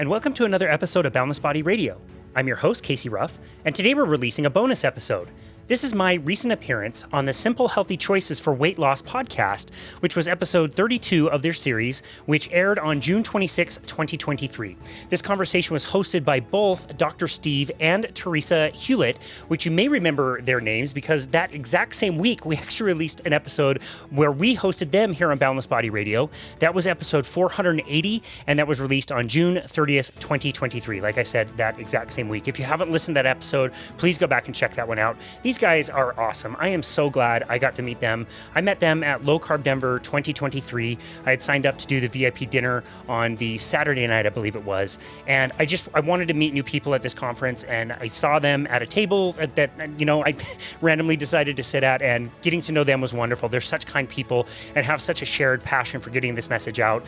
and welcome to another episode of Boundless Body Radio. I'm your host, Casey Ruff, and today we're releasing a bonus episode. This is my recent appearance on the Simple Healthy Choices for Weight Loss podcast, which was episode 32 of their series, which aired on June 26, 2023. This conversation was hosted by both Dr. Steve and Theresa Hughlett, which you may remember their names because that exact same week, we actually released an episode where we hosted them here on Boundless Body Radio. That was episode 480, and that was released on June 30th, 2023. Like I said, that exact same week. If you haven't listened to that episode, please go back and check that one out. These guys are awesome. I am so glad I got to meet them. I met them at Low Carb Denver 2023. I had signed up to do the VIP dinner on the Saturday night, I believe it was. And I wanted to meet new people at this conference, and I saw them at a table that I randomly decided to sit at, and getting to know them was wonderful. They're such kind people and have such a shared passion for getting this message out.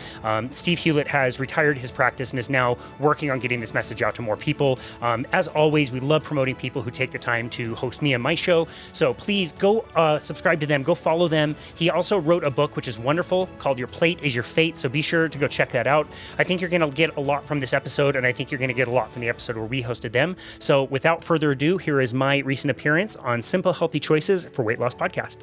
Steve Hughlett has retired his practice and is now working on getting this message out to more people. As always, we love promoting people who take the time to host me and my show. So please go subscribe to them, go follow them. He also wrote a book, which is wonderful, called Your Plate is Your Fate. So be sure to go check that out. I think you're going to get a lot from this episode, and I think you're going to get a lot from the episode where we hosted them. So without further ado, here is my recent appearance on Simple Healthy Choices for Weight Loss podcast.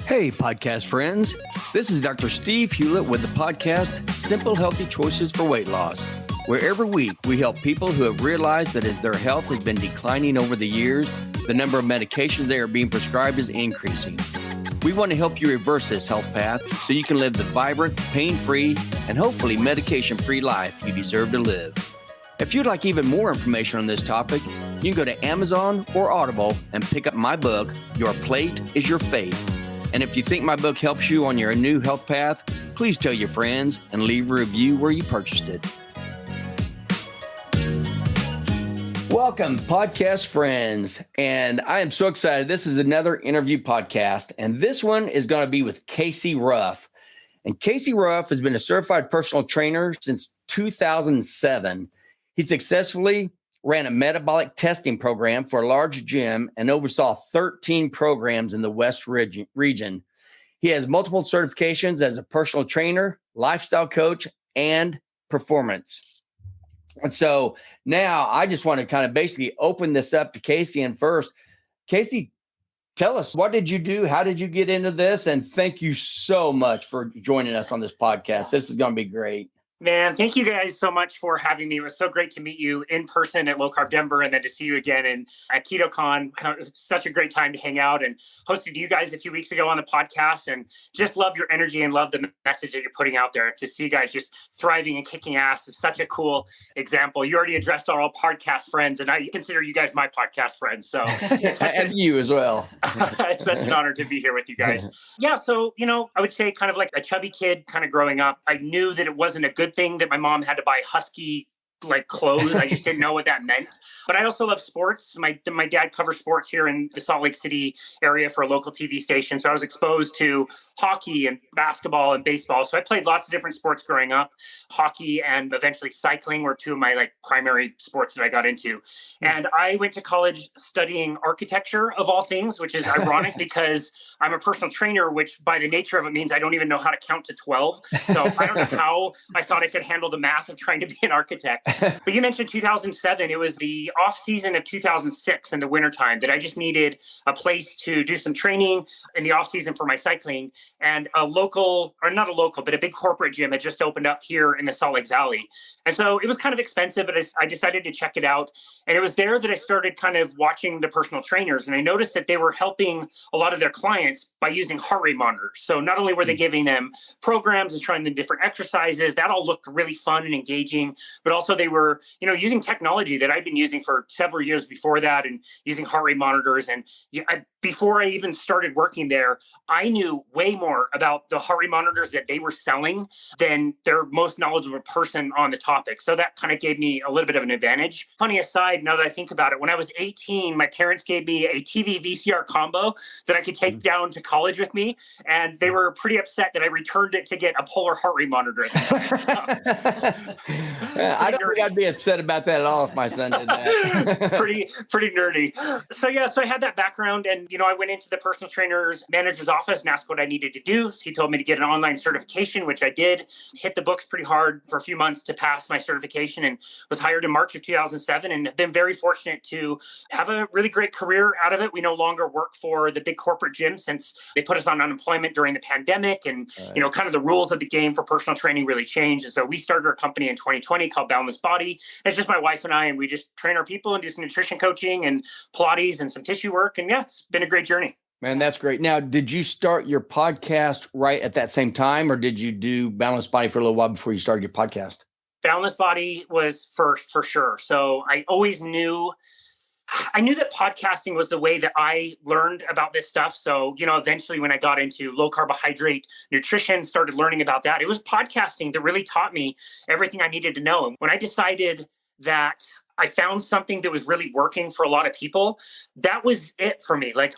Hey, podcast friends. This is Dr. Steve Hughlett with the podcast Simple Healthy Choices for Weight Loss, where every week we help people who have realized that as their health has been declining over the years, the number of medications they are being prescribed is increasing. We want to help you reverse this health path so you can live the vibrant, pain-free, and hopefully medication-free life you deserve to live. If you'd like even more information on this topic, you can go to Amazon or Audible and pick up my book, Your Plate is Your Fate. And if you think my book helps you on your new health path, please tell your friends and leave a review where you purchased it. Welcome, podcast friends. And I am so excited. This is another interview podcast, and this one is going to be with Casey Ruff. And Casey Ruff has been a certified personal trainer since 2007. He successfully ran a metabolic testing program for a large gym and oversaw 13 programs in the West region. He has multiple certifications as a personal trainer, lifestyle coach, and performance. And so now I just want to kind of basically open this up to Casey. And first, Casey, tell us, what did you do? How did you get into this? And thank you so much for joining us on this podcast. This is going to be great. Man, thank you guys so much for having me. It was so great to meet you in person at Low Carb Denver, and then to see you again at KetoCon. It was such a great time to hang out, and hosted you guys a few weeks ago on the podcast, and just love your energy and love the message that you're putting out there. To see you guys just thriving and kicking ass is such a cool example. You already addressed our all podcast friends, and I consider you guys my podcast friends. So and you as well. It's such an honor to be here with you guys. Yeah, so, I would say kind of like a chubby kid kind of growing up, I knew that it wasn't a good thing that my mom had to buy husky clothes. I just didn't know what that meant. But I also love sports. My dad covers sports here in the Salt Lake City area for a local TV station. So I was exposed to hockey and basketball and baseball. So I played lots of different sports growing up. Hockey and eventually cycling were two of my primary sports that I got into. And I went to college studying architecture of all things, which is ironic because I'm a personal trainer, which by the nature of it means I don't even know how to count to 12. So I don't know how I thought I could handle the math of trying to be an architect. But you mentioned 2007. It was the off season of 2006 in the wintertime that I just needed a place to do some training in the off season for my cycling. And a big corporate gym had just opened up here in the Salt Lake Valley. And so it was kind of expensive, but I decided to check it out. And it was there that I started kind of watching the personal trainers. And I noticed that they were helping a lot of their clients by using heart rate monitors. So not only were they giving them programs and trying them different exercises, that all looked really fun and engaging, but also they were, using technology that I'd been using for several years before that and using heart rate monitors. And before I even started working there, I knew way more about the heart rate monitors that they were selling than their most knowledgeable person on the topic. So that kind of gave me a little bit of an advantage. Funny aside, now that I think about it, when I was 18, my parents gave me a TV VCR combo that I could take down to college with me. And they were pretty upset that I returned it to get a polar heart rate monitor at the time. I don't nerdy. I'd be upset about that at all if my son did that. pretty nerdy. So I had that background, and I went into the personal trainer's manager's office and asked what I needed to do. He told me to get an online certification, which I did. Hit the books pretty hard for a few months to pass my certification, and was hired in March of 2007, and have been very fortunate to have a really great career out of it. We no longer work for the big corporate gym since they put us on unemployment during the pandemic, and kind of the rules of the game for personal training really changed. And so we started our company in 2020 called Boundless Body. It's just my wife and I, and we just train our people and do some nutrition coaching and Pilates and some tissue work. And it's been a great journey. Man, that's great. Now, did you start your podcast right at that same time, or did you do Boundless Body for a little while before you started your podcast? Boundless Body was first for sure. So I always knew that podcasting was the way that I learned about this stuff. So, eventually when I got into low carbohydrate nutrition, started learning about that, it was podcasting that really taught me everything I needed to know. And when I decided that I found something that was really working for a lot of people, that was it for me. Like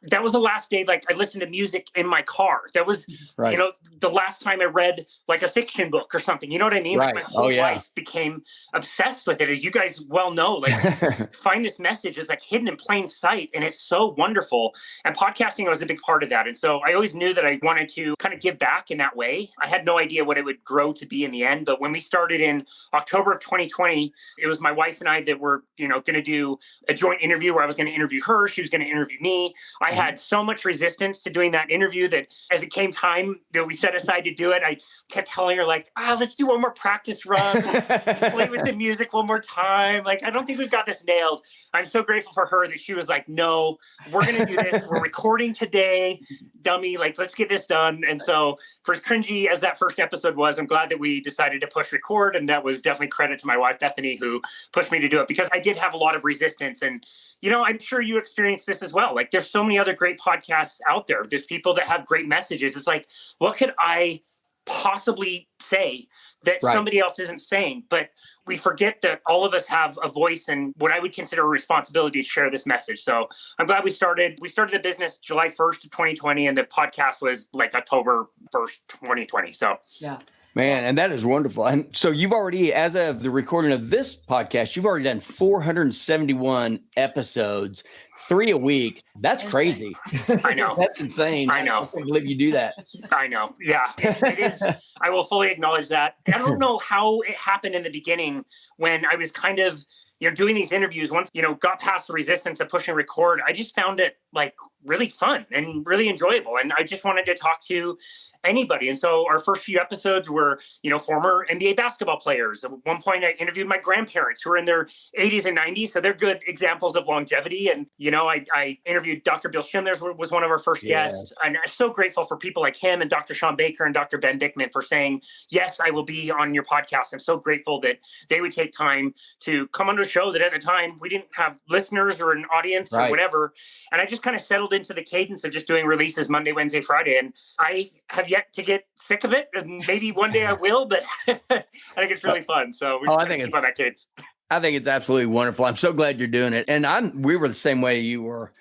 that was the last day, like I listened to music in my car. That was, right. The last time I read like a fiction book or something, you know what I mean? Right. Like my whole life became obsessed with it. As you guys well know, like find this message is like hidden in plain sight, and it's so wonderful. And podcasting was a big part of that. And so I always knew that I wanted to kind of give back in that way. I had no idea what it would grow to be in the end. But when we started in October of 2020, it was my wife and I that were, going to do a joint interview where I was going to interview her. She was going to interview me. I had so much resistance to doing that interview that as it came time that we set aside to do it, I kept telling her like, let's do one more practice run, play with the music one more time. Like, I don't think we've got this nailed. I'm so grateful for her that she was like, no, we're going to do this. We're recording today, dummy. Like, let's get this done. And so for as cringy as that first episode was, I'm glad that we decided to push record. And that was definitely credit to my wife, Bethany, who pushed me to do it, because I did have a lot of resistance. And, I'm sure you experienced this as well. Like, there's so many other great podcasts out there. There's people that have great messages. It's like, what could I possibly say that somebody else isn't saying? But we forget that all of us have a voice and what I would consider a responsibility to share this message. So I'm glad we started the business July 1st of 2020, and the podcast was like October 1st, 2020. So yeah. Man, and that is wonderful. And so you've already, as of the recording of this podcast, you've already done 471 episodes, 3 a week. That's crazy. I know. That's insane. I know. I can't believe you do that. I know. Yeah, it is. I will fully acknowledge that. I don't know how it happened in the beginning when I was kind of, doing these interviews. Once, got past the resistance of pushing record, I just found it like really fun and really enjoyable. And I just wanted to talk to anybody. And so our first few episodes were, former NBA basketball players. At one point I interviewed my grandparents who are in their 80s and 90s. So they're good examples of longevity. And, I interviewed Dr. Bill Schindler was one of our first guests. And I'm so grateful for people like him and Dr. Sean Baker and Dr. Ben Bickman for saying, yes, I will be on your podcast. I'm so grateful that they would take time to come on a show that at the time we didn't have listeners or an audience or whatever. And I just kind of settled into the cadence of just doing releases Monday, Wednesday, Friday. And I have yet to get sick of it. And maybe one day I will, but I think it's really fun. So we're just keep on that cadence. I think it's absolutely wonderful. I'm so glad you're doing it. And we were the same way you were.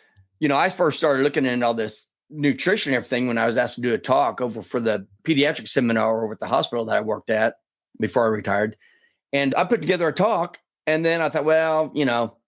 I first started looking into all this nutrition and everything when I was asked to do a talk over for the pediatric seminar over at the hospital that I worked at before I retired. And I put together a talk. And then I thought, well,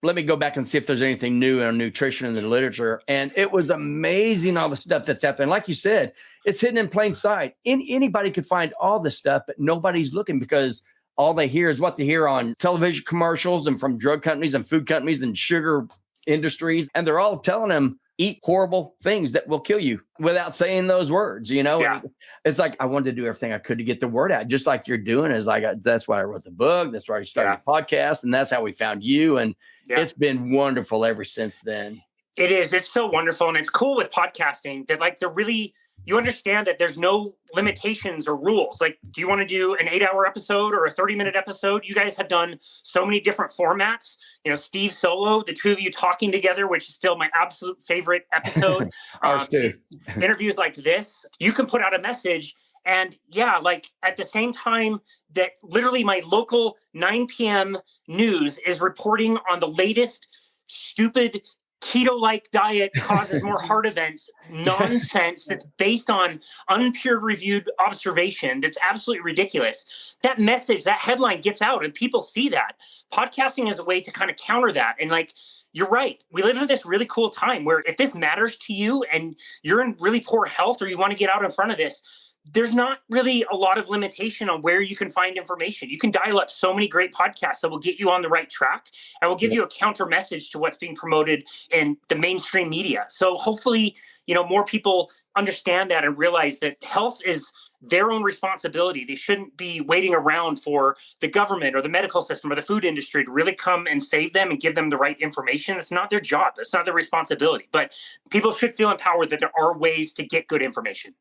let me go back and see if there's anything new in nutrition in the literature. And it was amazing, all the stuff that's out there. And like you said, it's hidden in plain sight. Anybody could find all this stuff, but nobody's looking because all they hear is what they hear on television commercials and from drug companies and food companies and sugar industries. And they're all telling them, eat horrible things that will kill you without saying those words, Yeah. It's like, I wanted to do everything I could to get the word out, just like you're doing. Is like, that's why I wrote the book. That's why I started the podcast. And that's how we found you. And it's been wonderful ever since then. It is. It's so wonderful. And it's cool with podcasting that like you understand that there's no limitations or rules. Like, do you want to do an 8-hour episode or a 30-minute episode? You guys have done so many different formats. Steve solo, the two of you talking together, which is still my absolute favorite episode. Ours too. Interviews like this, you can put out a message. And like at the same time that literally my local 9 p.m. news is reporting on the latest stupid keto-like diet causes more heart events, nonsense that's based on unpeer-reviewed observation that's absolutely ridiculous. That message, that headline gets out and people see that. Podcasting is a way to kind of counter that. And like, you're right. We live in this really cool time where if this matters to you and you're in really poor health or you want to get out in front of this, there's not really a lot of limitation on where you can find information. You can dial up so many great podcasts that will get you on the right track and will give you a counter message to what's being promoted in the mainstream media. So hopefully, more people understand that and realize that health is their own responsibility. They shouldn't be waiting around for the government or the medical system or the food industry to really come and save them and give them the right information. It's not their job. It's not their responsibility. But people should feel empowered that there are ways to get good information.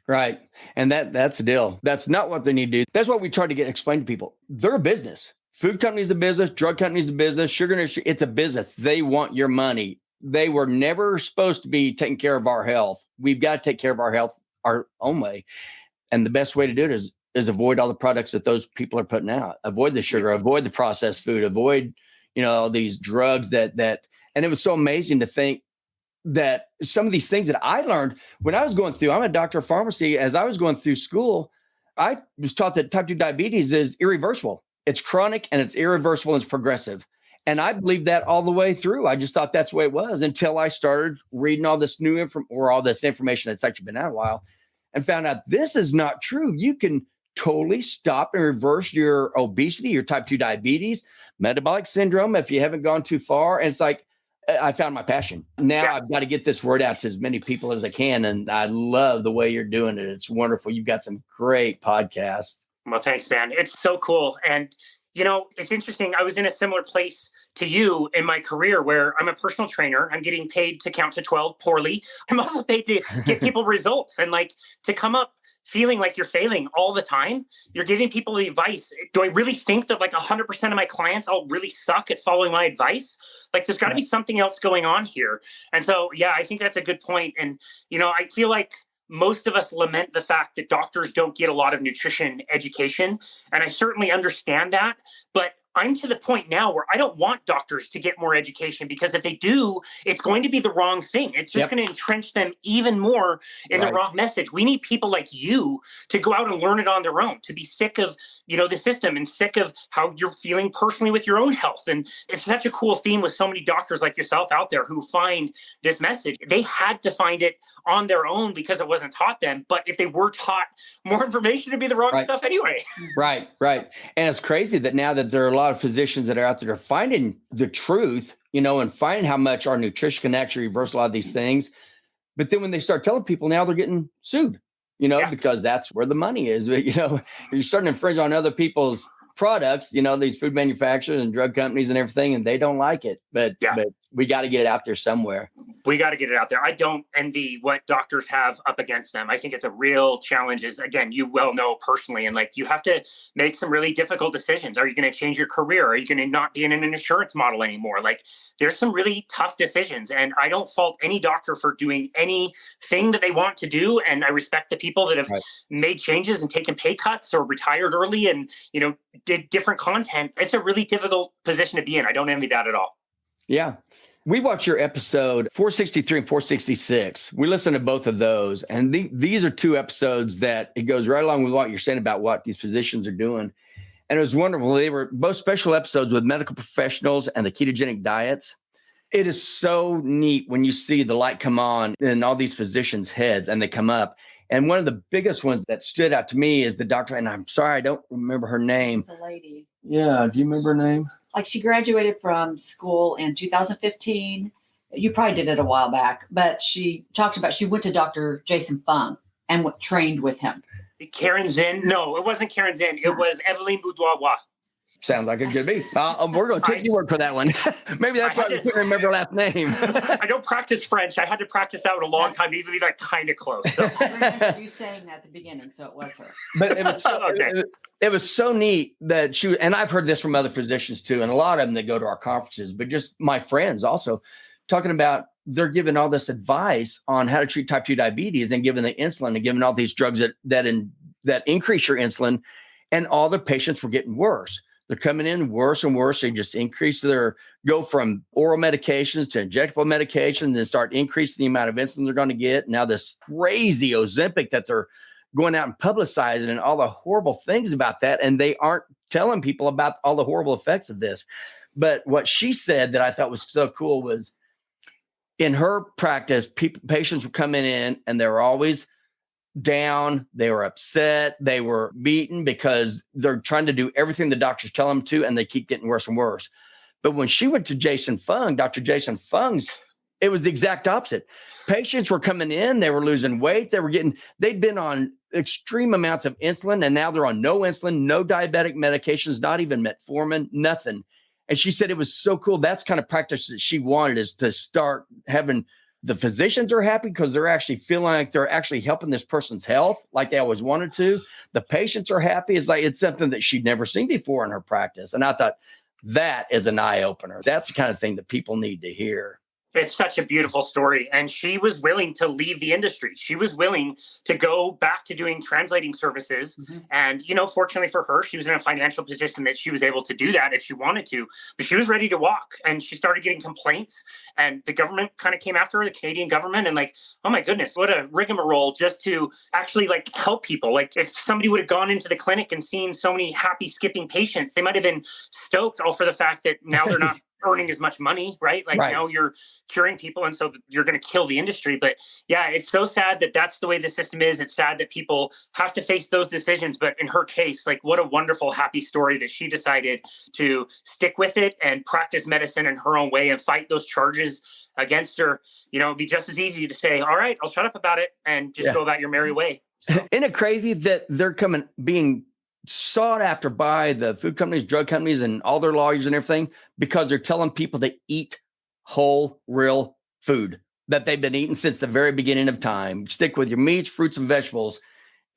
Right. And that's the deal. That's not what they need to do. That's what we try to get explained to people. They're a business. Food companies a business, drug companies a business, sugar industry, it's a business. They want your money. They were never supposed to be taking care of our health. We've got to take care of our health our own way. And the best way to do it is avoid all the products that those people are putting out. Avoid the sugar, avoid the processed food, avoid, these drugs that, and it was so amazing to think that some of these things that I learned when I was going through, I'm a doctor of pharmacy. As I was going through school, I was taught that type 2 diabetes is irreversible. It's chronic and it's irreversible and it's progressive. And I believed that all the way through. I just thought that's the way it was until I started reading all this new all this information that's actually been out a while and found out this is not true. You can totally stop and reverse your obesity, your type 2 diabetes, metabolic syndrome, if you haven't gone too far. And it's like, I found my passion. Now I've got to get this word out to as many people as I can. And I love the way you're doing it. It's wonderful. You've got some great podcasts. Well, thanks, man. It's so cool. And, it's interesting. I was in a similar place to you in my career where I'm a personal trainer. I'm getting paid to count to 12 poorly. I'm also paid to get people results and like to come up feeling like you're failing all the time. You're giving people the advice. Do I really think that like 100% of my clients all really suck at following my advice? Like there's got to be something else going on here. And so, I think that's a good point. And, I feel like most of us lament the fact that doctors don't get a lot of nutrition education. And I certainly understand that. But I'm to the point now where I don't want doctors to get more education because if they do, it's going to be the wrong thing. It's just going to entrench them even more in the wrong message. We need people like you to go out and learn it on their own, to be sick of, the system and sick of how you're feeling personally with your own health. And it's such a cool theme with so many doctors like yourself out there who find this message. They had to find it on their own because it wasn't taught them. But if they were taught more information, it'd be the wrong stuff anyway. Right. And it's crazy that now that there are a lot of physicians that are out there finding the truth, and finding how much our nutrition can actually reverse a lot of these things. But then when they start telling people now, they're getting sued, because that's where the money is. But, you're starting to infringe on other people's products, these food manufacturers and drug companies and everything, and they don't like it. But we got to get it out there somewhere. We got to get it out there. I don't envy what doctors have up against them. I think it's a real challenge. Is again, you well know personally, and like you have to make some really difficult decisions. Are you going to change your career? Are you going to not be in an insurance model anymore? Like there's some really tough decisions, and I don't fault any doctor for doing anything that they want to do. And I respect the people that have made changes and taken pay cuts or retired early and, did different content. It's a really difficult position to be in. I don't envy that at all. Yeah. We watched your episode 463 and 466. We listened to both of those. And these are two episodes that it goes right along with what you're saying about what these physicians are doing. And it was wonderful. They were both special episodes with medical professionals and the ketogenic diets. It is so neat when you see the light come on in all these physicians' heads and they come up. And one of the biggest ones that stood out to me is the doctor, and I'm sorry, I don't remember her name. It's a lady. Yeah. Do you remember her name? Like she graduated from school in 2015. You probably did it a while back, but she talked about, she went to Dr. Jason Fung and trained with him. Karen Zinn? No, it wasn't Karen Zinn. It was Evelyn Boudoir. Sounds like it could be. We're going to take your word for that one. Maybe that's why we couldn't remember her last name. I don't practice French. I had to practice that a long time to even be like kind of close. So. I remember you saying that at the beginning, so it was her. But it was it was so neat that she, and I've heard this from other physicians too, and a lot of them that go to our conferences, but just my friends also talking about they're giving all this advice on how to treat type 2 diabetes and giving the insulin and giving all these drugs that increase your insulin, and all the patients were getting worse. They're coming in worse and worse. They just go from oral medications to injectable medications, and start increasing the amount of insulin they're going to get. Now this crazy Ozempic that they're going out and publicizing and all the horrible things about that. And they aren't telling people about all the horrible effects of this. But what she said that I thought was so cool was, in her practice, patients were coming in and they were always down. They were upset. They were beaten because they're trying to do everything the doctors tell them to, and they keep getting worse and worse. But when she went to Dr. Jason Fung's, it was the exact opposite. Patients were coming in, they were losing weight. They'd been on extreme amounts of insulin, and now they're on no insulin, no diabetic medications, not even metformin, nothing. And she said it was so cool. That's kind of practice that she wanted, is to start having the physicians are happy because they're actually feeling like they're actually helping this person's health like they always wanted to. The patients are happy. It's something that she'd never seen before in her practice. And I thought that is an eye opener. That's the kind of thing that people need to hear. It's such a beautiful story. And she was willing to leave the industry. She was willing to go back to doing translating services. Mm-hmm. And, fortunately for her, she was in a financial position that she was able to do that if she wanted to. But she was ready to walk. And she started getting complaints. And the government kind of came after her, the Canadian government. And oh my goodness, what a rigmarole just to actually help people. If somebody would have gone into the clinic and seen so many happy skipping patients, they might have been stoked all for the fact that now they're not earning as much money, right? Now you're curing people, and so you're going to kill the industry. But yeah, it's so sad that that's the way the system is. It's sad that people have to face those decisions. But in her case, what a wonderful, happy story that she decided to stick with it and practice medicine in her own way and fight those charges against her. It'd be just as easy to say, all right, I'll shut up about it and just go about your merry way. So. Isn't it crazy that they're being sought after by the food companies, drug companies, and all their lawyers and everything, because they're telling people to eat whole, real food that they've been eating since the very beginning of time. Stick with your meats, fruits, and vegetables.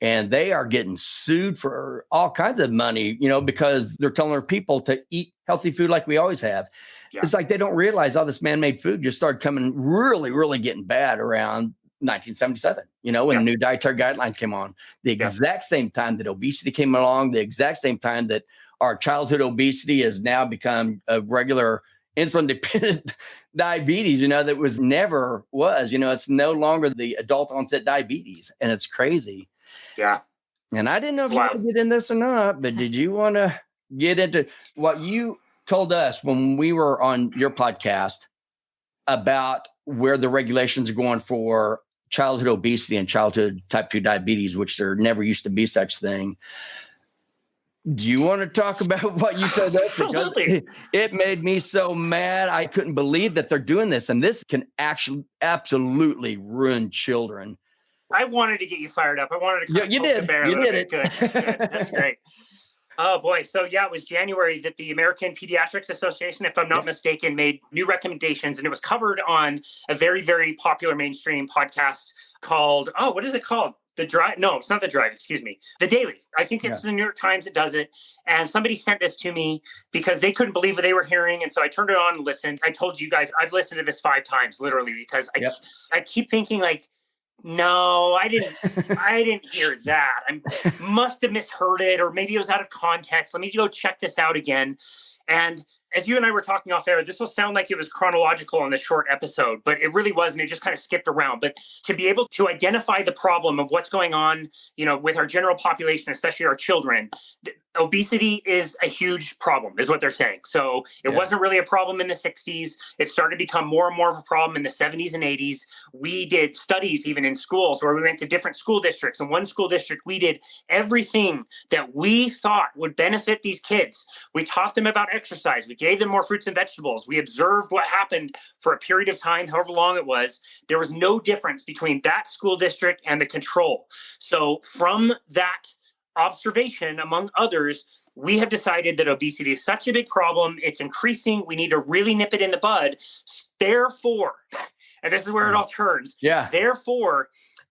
And they are getting sued for all kinds of money, because they're telling their people to eat healthy food like we always have. Yeah. It's like they don't realize all this man-made food just started coming really, really getting bad around 1977, when the new dietary guidelines came on, the exact same time that obesity came along, the exact same time that our childhood obesity has now become a regular insulin dependent diabetes, that was never was, it's no longer the adult onset diabetes, and it's crazy. Yeah. And I didn't know if you want to get in this or not, but did you want to get into what you told us when we were on your podcast about where the regulations are going for childhood obesity and childhood type 2 diabetes, which there never used to be such thing? Do you want to talk about what you said? Absolutely. It made me so mad. I couldn't believe that they're doing this. And this can actually absolutely ruin children. I wanted to get you fired up. I wanted to you did. You did it. Good. That's great. Oh boy. So it was January that the American Pediatrics Association, if I'm not mistaken, made new recommendations, and it was covered on a very, very popular mainstream podcast called, what is it called? The Drive? No, it's not The Drive. Excuse me. The Daily. I think it's the New York Times that does it. And somebody sent this to me because they couldn't believe what they were hearing. And so I turned it on and listened. I told you guys, I've listened to this 5 times, literally, because I keep thinking no, I didn't hear that. I must have misheard it, or maybe it was out of context. Let me go check this out again. And as you and I were talking off air, this will sound like it was chronological in this short episode, but it really wasn't. It just kind of skipped around. But to be able to identify the problem of what's going on, with our general population, especially our children, obesity is a huge problem, is what they're saying. So it wasn't really a problem in the 60s. It started to become more and more of a problem in the 70s and 80s. We did studies even in schools where we went to different school districts. In one school district, we did everything that we thought would benefit these kids. We taught them about exercise. We gave them more fruits and vegetables. We observed what happened for a period of time, however long it was. There was no difference between that school district and the control. So from that observation, among others, we have decided that obesity is such a big problem. It's increasing. We need to really nip it in the bud. Therefore, and this is where it all turns. Yeah. Therefore,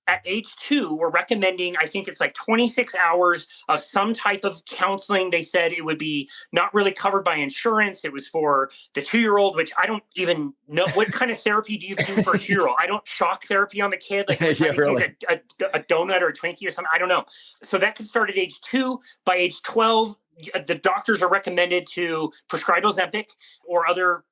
at age 2, we're recommending, I think it's 26 hours of some type of counseling. They said it would be not really covered by insurance. It was for the 2-year-old, which I don't even know. What kind of therapy do you do for a 2-year-old? I don't shock therapy on the kid. Really. a donut or a Twinkie or something. I don't know. So that could start at age 2. By age 12, the doctors are recommended to prescribe Ozempic or other,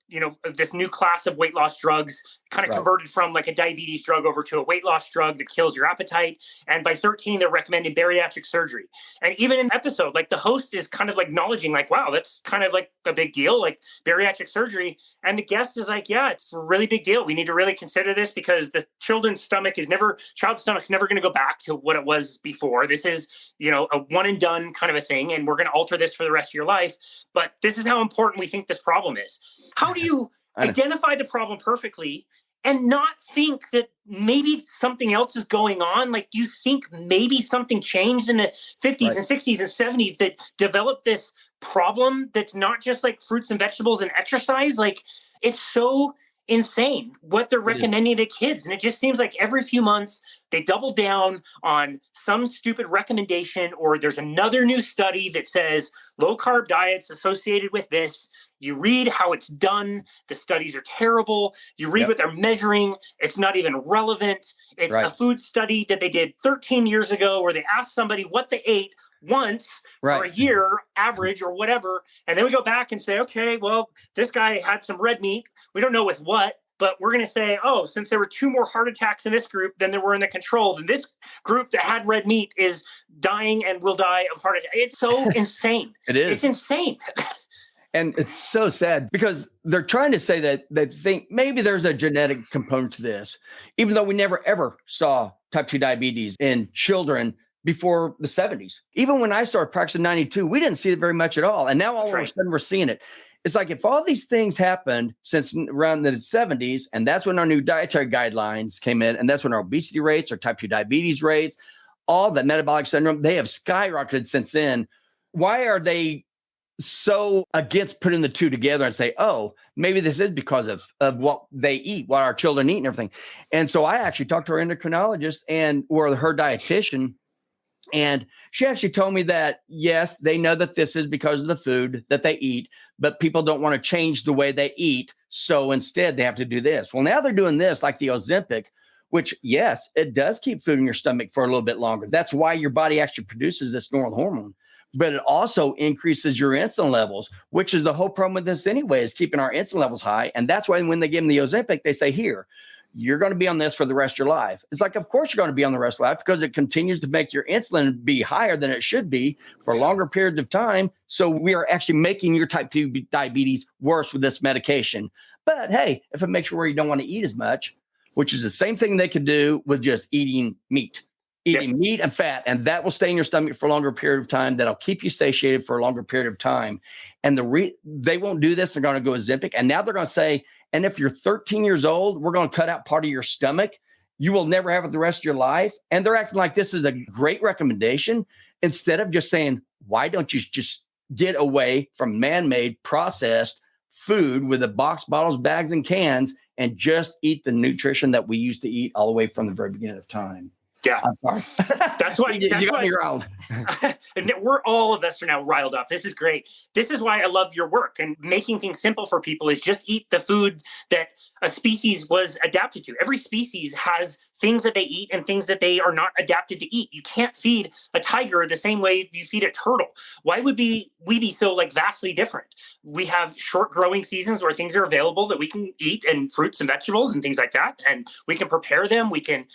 this new class of weight loss drugs, kind of converted from like a diabetes drug over to a weight loss drug that kills your appetite. And by 13, they're recommending bariatric surgery. And even in the episode, like the host is kind of like acknowledging like, wow, that's kind of like a big deal, like bariatric surgery. And the guest is like, yeah, it's a really big deal. We need to really consider this because the child's stomach is never going to go back to what it was before. This is, a one and done kind of a thing. And we're going to alter this for the rest of your life. But this is how important we think this problem is. How do you identify the problem perfectly and not think that maybe something else is going on? Like, do you think maybe something changed in the 50s and 60s and 70s that developed this problem that's not just like fruits and vegetables and exercise? Like, it's so insane what they're recommending to kids. And it just seems like every few months they double down on some stupid recommendation, or there's another new study that says low carb diets associated with this. You read how it's done. The studies are terrible. You read what they're measuring. It's not even relevant. It's a food study that they did 13 years ago where they asked somebody what they ate once for a year, average or whatever. And then we go back and say, okay, well, this guy had some red meat. We don't know with what, but we're going to say, oh, since there were 2 more heart attacks in this group than there were in the control, then this group that had red meat is dying and will die of heart attack. It's so insane. It is. It's insane. And it's so sad because they're trying to say that they think maybe there's a genetic component to this, even though we never, ever saw type 2 diabetes in children before the 70s. Even when I started practicing in 92, we didn't see it very much at all. And now all of a sudden we're seeing it. It's like if all these things happened since around the 70s, and that's when our new dietary guidelines came in, and that's when our obesity rates, our type 2 diabetes rates, all that metabolic syndrome, they have skyrocketed since then. Why are they so against putting the two together and say, oh, maybe this is because of what they eat, what our children eat and everything? And so I actually talked to our endocrinologist or her dietitian, and she actually told me that, yes, they know that this is because of the food that they eat, but people don't want to change the way they eat. So instead they have to do this. Well, now they're doing this like the Ozempic, which, yes, it does keep food in your stomach for a little bit longer. That's why your body actually produces this normal hormone. But it also increases your insulin levels, which is the whole problem with this anyway, is keeping our insulin levels high. And that's why when they give them the Ozempic, they say, here, you're going to be on this for the rest of your life. It's like, of course, you're going to be on the rest of your life because it continues to make your insulin be higher than it should be for longer periods of time. So we are actually making your type 2 diabetes worse with this medication. But hey, if it makes you where you don't want to eat as much, which is the same thing they could do with just eating meat. Eating meat and fat, and that will stay in your stomach for a longer period of time. That'll keep you satiated for a longer period of time. And they won't do this. They're going to go Ozempic. And now they're going to say, and if you're 13 years old, we're going to cut out part of your stomach. You will never have it the rest of your life. And they're acting like this is a great recommendation instead of just saying, why don't you just get away from man-made processed food with the box, bottles, bags, and cans and just eat the nutrition that we used to eat all the way from the very beginning of time? Yeah, I'm sorry. That's why you got me riled. And all of us are now riled up. This is great. This is why I love your work, and making things simple for people is just eat the food that a species was adapted to. Every species has things that they eat and things that they are not adapted to eat. You can't feed a tiger the same way you feed a turtle. Why would we be so like vastly different? We have short growing seasons where things are available that we can eat, and fruits and vegetables and things like that. And we can prepare them. We can,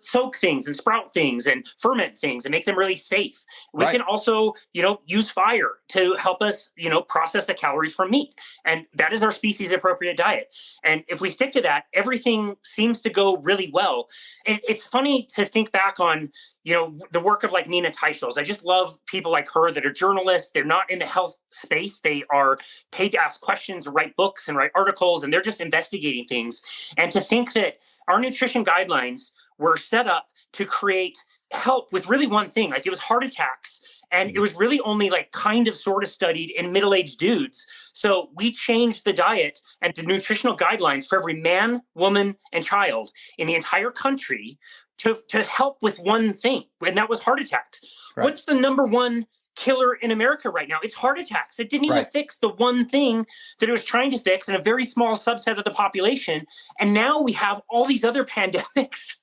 soak things and sprout things and ferment things and make them really safe. We can also, use fire to help us, process the calories from meat. And that is our species appropriate diet. And if we stick to that, everything seems to go really well. It's funny to think back on, the work of like Nina Teicholz. I just love people like her that are journalists. They're not in the health space. They are paid to ask questions, write books and write articles, and they're just investigating things. And to think that our nutrition guidelines were set up to create help with really one thing, like it was heart attacks. And it was really only like kind of sort of studied in middle-aged dudes. So we changed the diet and the nutritional guidelines for every man, woman, and child in the entire country to help with one thing, and that was heart attacks. Right. What's the number one killer in America right now? It's heart attacks. It didn't even fix the one thing that it was trying to fix in a very small subset of the population. And now we have all these other pandemics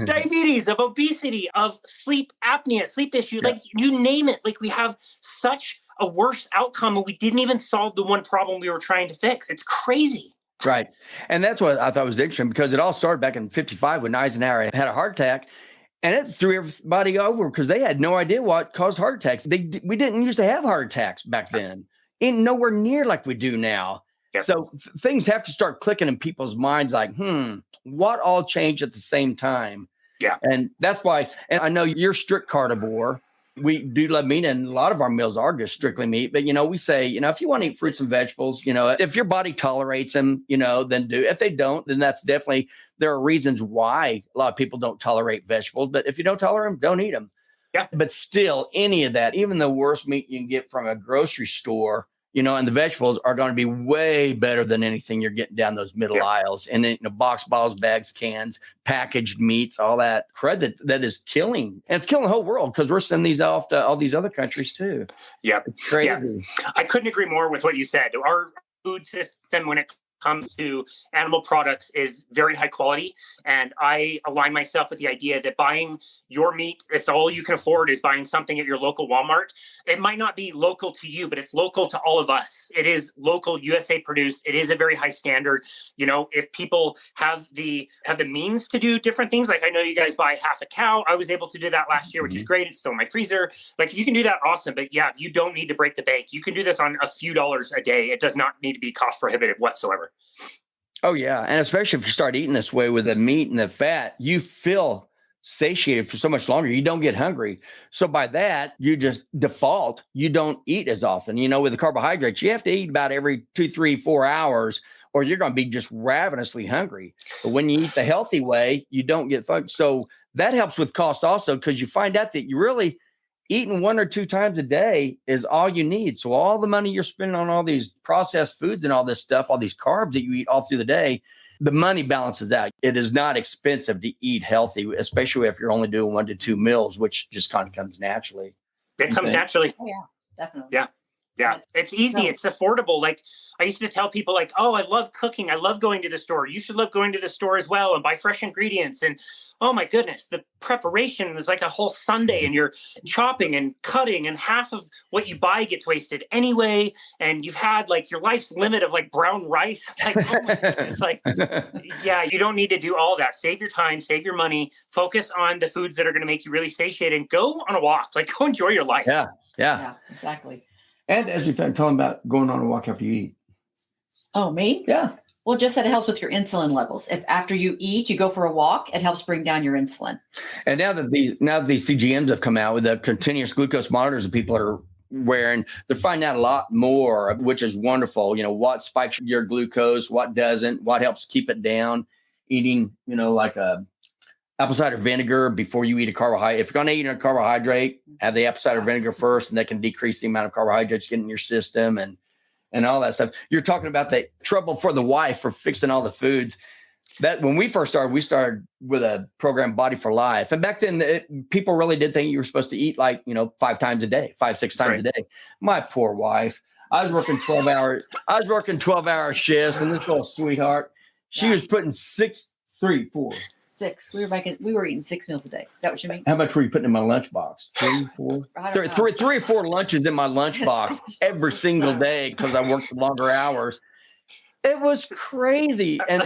diabetes, of obesity, of sleep apnea, sleep issue, like you name it. Like we have such a worse outcome and we didn't even solve the one problem we were trying to fix. It's crazy. Right. And that's what I thought was interesting, because it all started back in 55 when Eisenhower had a heart attack, and it threw everybody over because they had no idea what caused heart attacks. We didn't used to have heart attacks back then, and nowhere near like we do now. Yep. So things have to start clicking in people's minds like, what all changed at the same time? Yeah. And that's why, and I know you're strict carnivore. We do love meat, and a lot of our meals are just strictly meat. But, we say, if you want to eat fruits and vegetables, if your body tolerates them, then do. If they don't, then that's definitely, there are reasons why a lot of people don't tolerate vegetables. But if you don't tolerate them, don't eat them. Yeah. But still, any of that, even the worst meat you can get from a grocery store, and the vegetables are going to be way better than anything you're getting down those middle aisles. And then, box, bottles, bags, cans, packaged meats, all that crud that is killing. And it's killing the whole world because we're sending these off to all these other countries too. Yeah. It's crazy. Yeah. I couldn't agree more with what you said. Our food system, when it comes to animal products, is very high quality. And I align myself with the idea that buying your meat, if all you can afford is buying something at your local Walmart, it might not be local to you, but it's local to all of us. It is local, USA produced. It is a very high standard. If people have the means to do different things, like I know you guys buy half a cow. I was able to do that last year, which is great. It's still in my freezer. Like if you can do that, awesome. But yeah, you don't need to break the bank. You can do this on a few dollars a day. It does not need to be cost prohibitive whatsoever. Oh, yeah. And especially if you start eating this way with the meat and the fat, you feel satiated for so much longer. You don't get hungry. So by that, you just default. You don't eat as often. With the carbohydrates, you have to eat about every 2, 3, 4 hours, or you're going to be just ravenously hungry. But when you eat the healthy way, you don't get fucked. So that helps with cost also, because you find out that you really eating 1 or 2 times a day is all you need. So all the money you're spending on all these processed foods and all this stuff, all these carbs that you eat all through the day, the money balances out. It is not expensive to eat healthy, especially if you're only doing 1 to 2 meals, which just kind of comes naturally. It comes naturally. Oh, yeah, definitely. Yeah. Yeah, it's easy. It's affordable. Like I used to tell people like, oh, I love cooking. I love going to the store. You should love going to the store as well and buy fresh ingredients. And oh my goodness, the preparation is like a whole Sunday and you're chopping and cutting and half of what you buy gets wasted anyway. And you've had like your life's limit of like brown rice. Like, oh my goodness, like, yeah, you don't need to do all that. Save your time, save your money, focus on the foods that are going to make you really satiated and go on a walk. Like go enjoy your life. Yeah, exactly. And as we've been talking about going on a walk after you eat. Oh, me? Yeah. Well, just that it helps with your insulin levels. If after you eat, you go for a walk, it helps bring down your insulin. And now that these CGMs have come out with the continuous glucose monitors that people are wearing, they're finding out a lot more, which is wonderful. What spikes your glucose, what doesn't, what helps keep it down. Eating, like a apple cider vinegar before you eat a carbohydrate. If you're going to eat a carbohydrate, have the apple cider vinegar first, and that can decrease the amount of carbohydrates getting in your system and all that stuff. You're talking about the trouble for the wife for fixing all the foods. That when we started with a program, Body for Life. And back then, people really did think you were supposed to eat 5 times a day, 5, 6 times a day. My poor wife. I was working 12-hour shifts, and this little sweetheart, she was putting 6. We were eating 6 meals a day. Is that what you mean? How much were you putting in my lunchbox? 3, 4? 3 or 4 lunches in my lunchbox every single day because I worked longer hours. It was crazy. And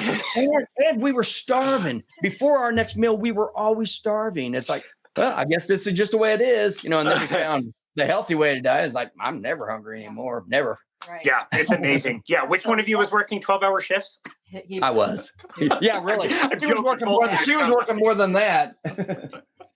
we were starving. Before our next meal, we were always starving. It's like, well, I guess this is just the way it is. And then we found the healthy way to die is like, I'm never hungry anymore. Never. Right. Yeah, it's amazing. Yeah. Which one of you was working 12-hour shifts? I was. Yeah, really. She was working more than that.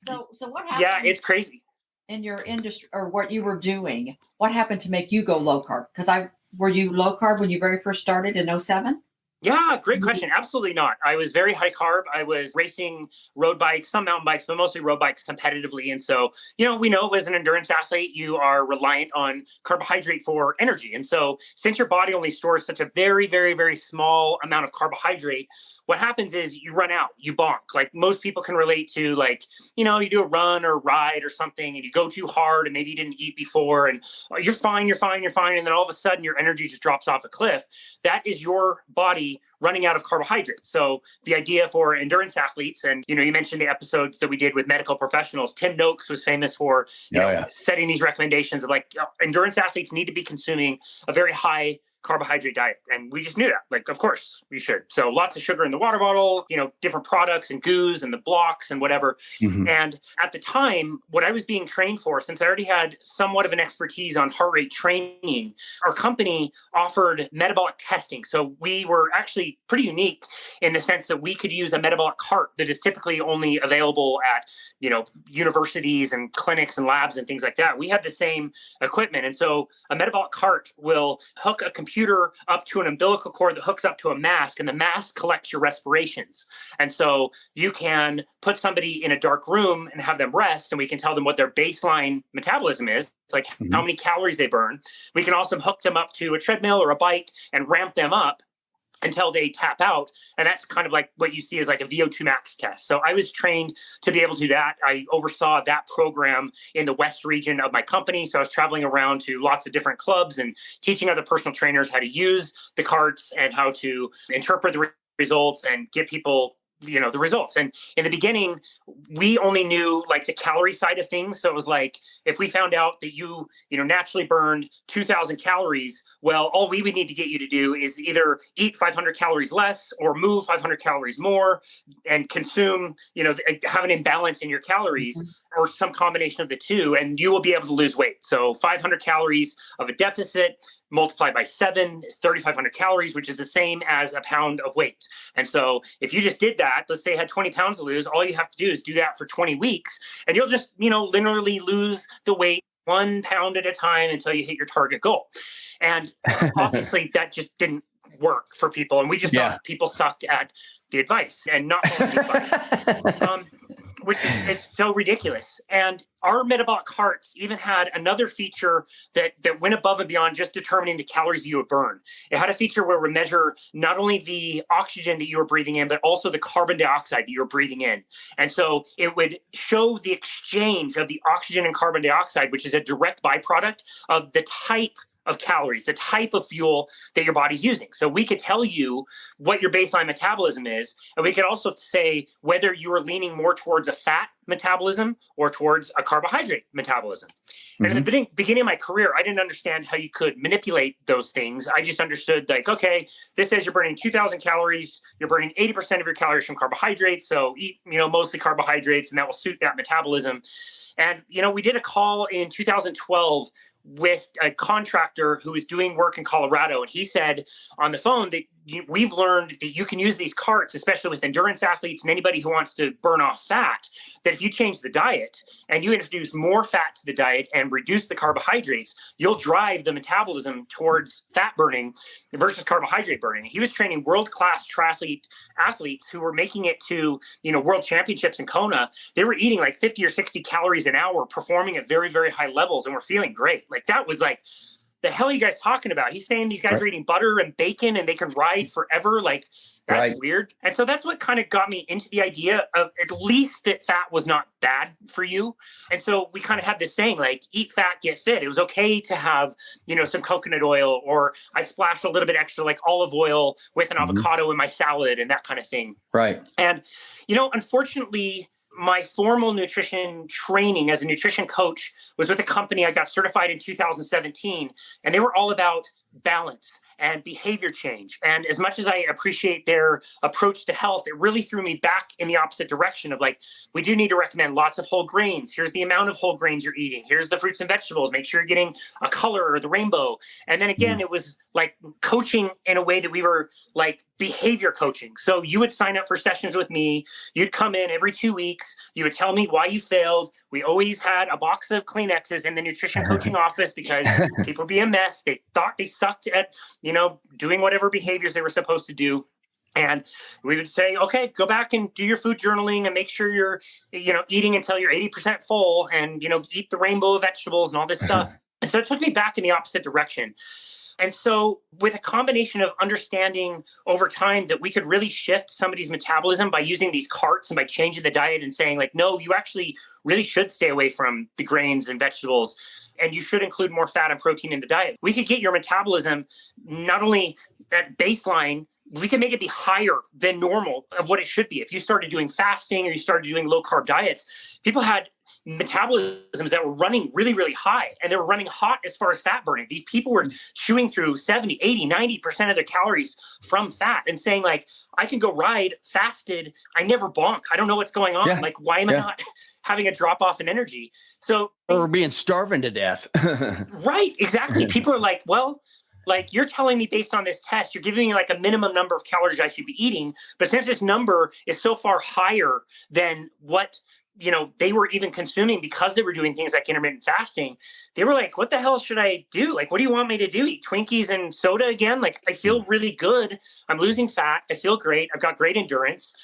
So what happened? Yeah, it's crazy. In your industry or what you were doing, what happened to make you go low carb? Because were you low carb when you very first started in 2007? Yeah, great question. Absolutely not. I was very high carb. I was racing road bikes, some mountain bikes, but mostly road bikes competitively. And so, we know as an endurance athlete, you are reliant on carbohydrate for energy. And so since your body only stores such a very, very, very small amount of carbohydrate, what happens is you run out, you bonk. Like most people can relate to, like, you do a run or ride or something and you go too hard and maybe you didn't eat before and you're fine. And then all of a sudden your energy just drops off a cliff. That is your body running out of carbohydrates. So the idea for endurance athletes, and you mentioned the episodes that we did with medical professionals. Tim Noakes was famous for setting these recommendations of like endurance athletes need to be consuming a very high carbohydrate diet. And we just knew that, like, of course we should. So lots of sugar in the water bottle, different products and goos and the blocks and whatever. Mm-hmm. And at the time, what I was being trained for, since I already had somewhat of an expertise on heart rate training, our company offered metabolic testing. So we were actually pretty unique in the sense that we could use a metabolic cart that is typically only available at, universities and clinics and labs and things like that. We had the same equipment. And so a metabolic cart will hook a computer up to an umbilical cord that hooks up to a mask, and the mask collects your respirations. And so you can put somebody in a dark room and have them rest, and we can tell them what their baseline metabolism is. It's like how many calories they burn. We can also hook them up to a treadmill or a bike and ramp them up until they tap out. And that's kind of like what you see as like a VO2 max test. So I was trained to be able to do that. I oversaw that program in the West region of my company. So I was traveling around to lots of different clubs and teaching other personal trainers how to use the carts and how to interpret the results and get people the results. And in the beginning, we only knew like the calorie side of things. So it was like, if we found out that you naturally burned 2,000 calories, well, all we would need to get you to do is either eat 500 calories less or move 500 calories more and consume, have an imbalance in your calories or some combination of the two, and you will be able to lose weight. So 500 calories of a deficit multiplied by 7 is 3,500 calories, which is the same as a pound of weight. And so if you just did that, let's say you had 20 pounds to lose, all you have to do is do that for 20 weeks, and you'll just, literally lose the weight 1 pound at a time until you hit your target goal. And obviously that just didn't work for people. And we just thought people sucked at the advice and not following the advice. Which is so ridiculous. And our metabolic carts even had another feature that went above and beyond just determining the calories you would burn. It had a feature where we measure not only the oxygen that you were breathing in, but also the carbon dioxide that you were breathing in. And so it would show the exchange of the oxygen and carbon dioxide, which is a direct byproduct of the type of calories, the type of fuel that your body's using. So we could tell you what your baseline metabolism is, and we could also say whether you are leaning more towards a fat metabolism or towards a carbohydrate metabolism. And in the beginning of my career, I didn't understand how you could manipulate those things. I just understood like, okay, this says you're burning 2,000 calories, you're burning 80% of your calories from carbohydrates. So eat, mostly carbohydrates, and that will suit that metabolism. And, we did a call in 2012 with a contractor who was doing work in Colorado. And he said on the phone that we've learned that you can use these carts, especially with endurance athletes and anybody who wants to burn off fat, that if you change the diet and you introduce more fat to the diet and reduce the carbohydrates, you'll drive the metabolism towards fat burning versus carbohydrate burning. He was training world-class athletes who were making it to, world championships in Kona. They were eating like 50 or 60 calories an hour, performing at very, very high levels, and were feeling great. Like that was like, the hell are you guys talking about? He's saying these guys are eating butter and bacon and they can ride forever. Like that's weird. And so that's what kind of got me into the idea of at least that fat was not bad for you. And so we kind of had this saying like, eat fat, get fit. It was okay to have, some coconut oil, or I splashed a little bit extra like olive oil with an avocado in my salad and that kind of thing. Right. And, unfortunately, my formal nutrition training as a nutrition coach was with a company. I got certified in 2017, and they were all about balance and behavior change. And as much as I appreciate their approach to health, it really threw me back in the opposite direction of like, we do need to recommend lots of whole grains. Here's the amount of whole grains you're eating. Here's the fruits and vegetables. Make sure you're getting a color or the rainbow. And then again, it was like coaching in a way that we were like behavior coaching. So you would sign up for sessions with me. You'd come in every 2 weeks. You would tell me why you failed. We always had a box of Kleenexes in the nutrition coaching office because people would be a mess. They thought they sucked at, doing whatever behaviors they were supposed to do. And we would say, okay, go back and do your food journaling and make sure you're, eating until you're 80% full and, eat the rainbow of vegetables and all this stuff. And so it took me back in the opposite direction. And so with a combination of understanding over time that we could really shift somebody's metabolism by using these carts and by changing the diet and saying like, no, you actually really should stay away from the grains and vegetables, and you should include more fat and protein in the diet. We could get your metabolism not only at baseline, we can make it be higher than normal of what it should be. If you started doing fasting or you started doing low carb diets, people had metabolisms that were running really, really high, and they were running hot as far as fat burning. These people were chewing through 70, 80, 90% of their calories from fat and saying like, I can go ride fasted. I never bonk. I don't know what's going on. Like, why am I not having a drop off in energy? So, or being starving to death. Right. Exactly. People are like, well, like you're telling me based on this test, you're giving me like a minimum number of calories I should be eating. But since this number is so far higher than what, you know, they were even consuming because they were doing things like intermittent fasting, they were like, what the hell should I do? Like, what do you want me to do? Eat Twinkies and soda again? Like, I feel really good. I'm losing fat. I feel great. I've got great endurance.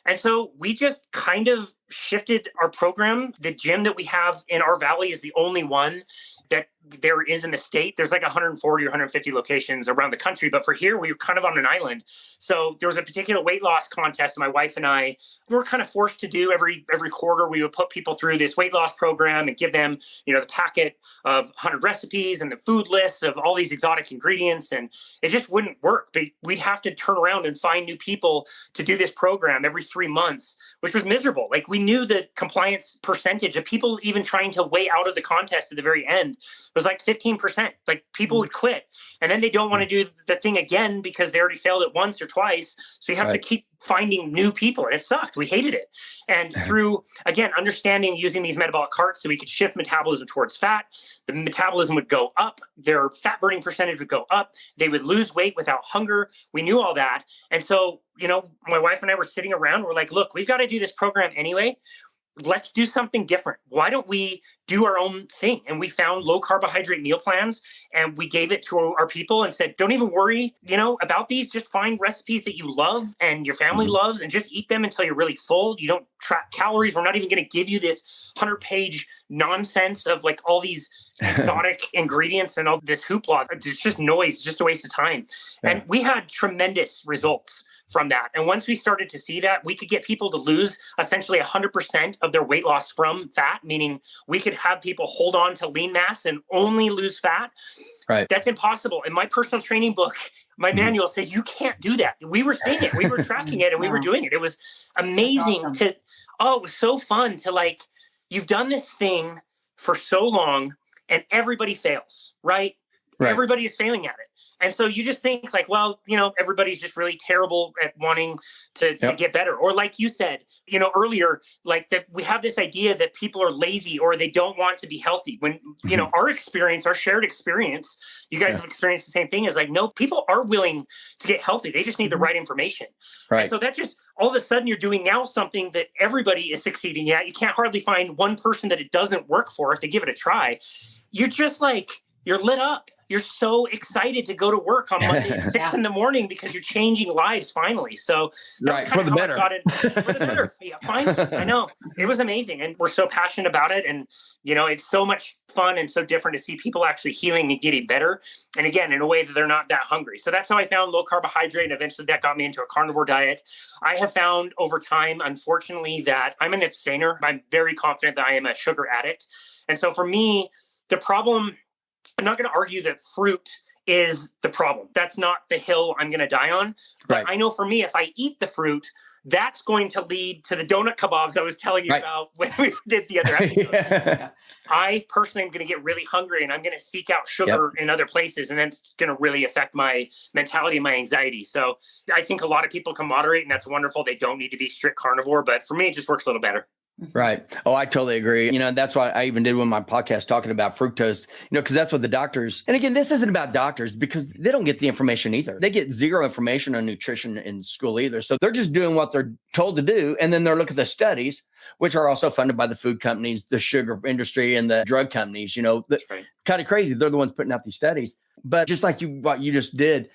And so we just kind of shifted our program. The gym that we have in our valley is the only one that there is in the state. There's like 140 or 150 locations around the country, but for here, we were kind of on an island. So there was a particular weight loss contest. My wife and I were kind of forced to do every quarter. We would put people through this weight loss program and give them, you know, the packet of 100 recipes and the food list of all these exotic ingredients. And it just wouldn't work. But we'd have to turn around and find new people to do this program every 3 months, which was miserable. Like we knew the compliance percentage of people even trying to weigh out of the contest at the very end was like 15%. Like people would quit, and then they don't want to do the thing again because they already failed it once or twice. So you have to keep finding new people, and it sucked. We hated it. And through, again, understanding using these metabolic carts so we could shift metabolism towards fat, the metabolism would go up, their fat burning percentage would go up, they would lose weight without hunger. We knew all that. And so, you know, my wife and I were sitting around, we're like, look, we've got to do this program anyway. Let's do something different. Why don't we do our own thing? And we found low carbohydrate meal plans, and we gave it to our people and said, don't even worry, you know, about these. Just find recipes that you love and your family loves and just eat them until you're really full. You don't track calories. We're not even going to give you this 100-page nonsense of like all these exotic ingredients and all this hoopla. It's just noise, it's just a waste of time. And we had tremendous results from that. And once we started to see that, we could get people to lose essentially 100% of their weight loss from fat, meaning we could have people hold on to lean mass and only lose fat. Right. That's impossible. In my personal training book, my manual says you can't do that. We were seeing it. We were tracking it and we were doing it. It was amazing it was so fun to like, you've done this thing for so long and everybody fails, right? Everybody is failing at it. And so you just think like, well, you know, everybody's just really terrible at wanting to get better. Or like you said, you know, earlier, like that we have this idea that people are lazy or they don't want to be healthy. When, you know, our experience, our shared experience, you guys have experienced the same thing, is like, no, people are willing to get healthy. They just need the right information. Right. And so that just, all of a sudden you're doing now something that everybody is succeeding at. You can't hardly find one person that it doesn't work for if they give it a try. You're just like, you're lit up. You're so excited to go to work on Monday at 6 in the morning because you're changing lives finally. So that's for the better. For the better. Yeah, finally. I know. It was amazing. And we're so passionate about it. And, you know, it's so much fun and so different to see people actually healing and getting better. And again, in a way that they're not that hungry. So that's how I found low carbohydrate. And eventually that got me into a carnivore diet. I have found over time, unfortunately, that I'm an abstainer. I'm very confident that I am a sugar addict. And so for me, the problem, I'm not going to argue that fruit is the problem. That's not the hill I'm going to die on. But I know for me, if I eat the fruit, that's going to lead to the donut kebabs I was telling you about when we did the other episode. I personally am going to get really hungry and I'm going to seek out sugar in other places. And that's going to really affect my mentality and my anxiety. So I think a lot of people can moderate, and that's wonderful. They don't need to be strict carnivore. But for me, it just works a little better. Right. Oh, I totally agree. You know, that's why I even did one of my podcasts talking about fructose, you know, because that's what the doctors, and again, this isn't about doctors because they don't get the information either. They get zero information on nutrition in school either. So they're just doing what they're told to do. And then they're looking at the studies, which are also funded by the food companies, the sugar industry, and the drug companies, you know, kind of crazy. They're the ones putting out these studies. But just like what you just did,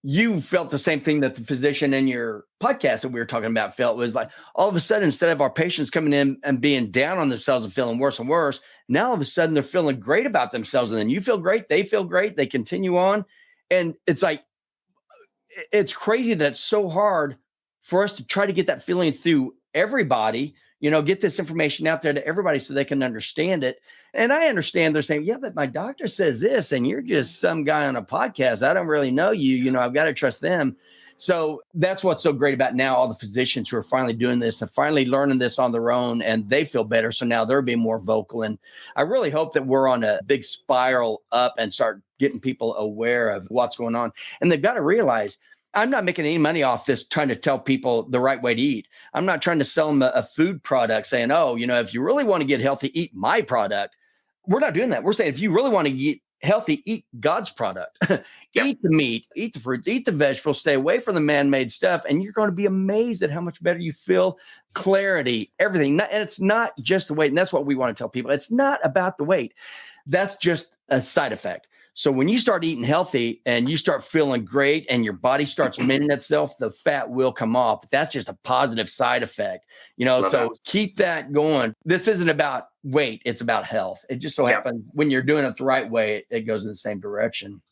you felt the same thing that the physician in your podcast that we were talking about felt, was like all of a sudden, instead of our patients coming in and being down on themselves and feeling worse and worse, now all of a sudden they're feeling great about themselves. And then you feel great. They feel great. They continue on. And it's like, it's crazy that it's so hard for us to try to get that feeling through everybody, get this information out there to everybody so they can understand it. And I understand they're saying, yeah, but my doctor says this, and you're just some guy on a podcast. I don't really know you. I've got to trust them. So that's what's so great about now all the physicians who are finally doing this and finally learning this on their own, and they feel better. So now they're being more vocal. And I really hope that we're on a big spiral up and start getting people aware of what's going on. And they've got to realize I'm not making any money off this trying to tell people the right way to eat. I'm not trying to sell them a food product saying, if you really want to get healthy, eat my product. We're not doing that. We're saying if you really want to get healthy, eat God's product. Eat the meat, eat the fruits, eat the vegetables, stay away from the man-made stuff, and you're going to be amazed at how much better you feel, clarity, everything. And it's not just the weight, and that's what we want to tell people. It's not about the weight. That's just a side effect. So when you start eating healthy and you start feeling great and your body starts mending itself, the fat will come off. But that's just a positive side effect, so keep that going. This isn't about weight. It's about health. It just so happens when you're doing it the right way, it goes in the same direction.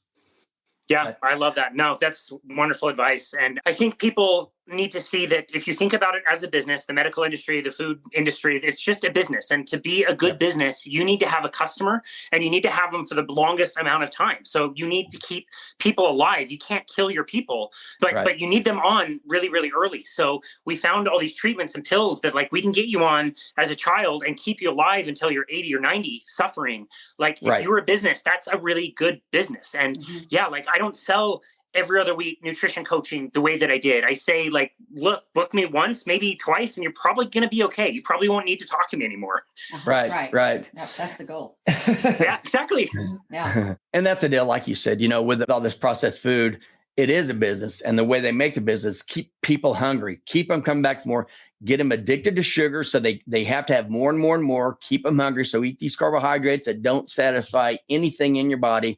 Yeah, I love that. No, that's wonderful advice. And I think people need to see that if you think about it as a business, the medical industry, the food industry, it's just a business. And to be a good business, you need to have a customer, and you need to have them for the longest amount of time. So you need to keep people alive. You can't kill your people, but you need them on really, really early. So we found all these treatments and pills that we can get you on as a child and keep you alive until you're 80 or 90 suffering. If you're a business, that's a really good business. And I don't sell every other week nutrition coaching the way that I did. I say, look, book me once, maybe twice, and you're probably going to be okay. You probably won't need to talk to me anymore. Right. Yep, that's the goal. Yeah, exactly. Yeah. And that's a deal, like you said, with all this processed food, it is a business. And the way they make the business, keep people hungry, keep them coming back for more, get them addicted to sugar. So they have to have more and more and more, keep them hungry. So eat these carbohydrates that don't satisfy anything in your body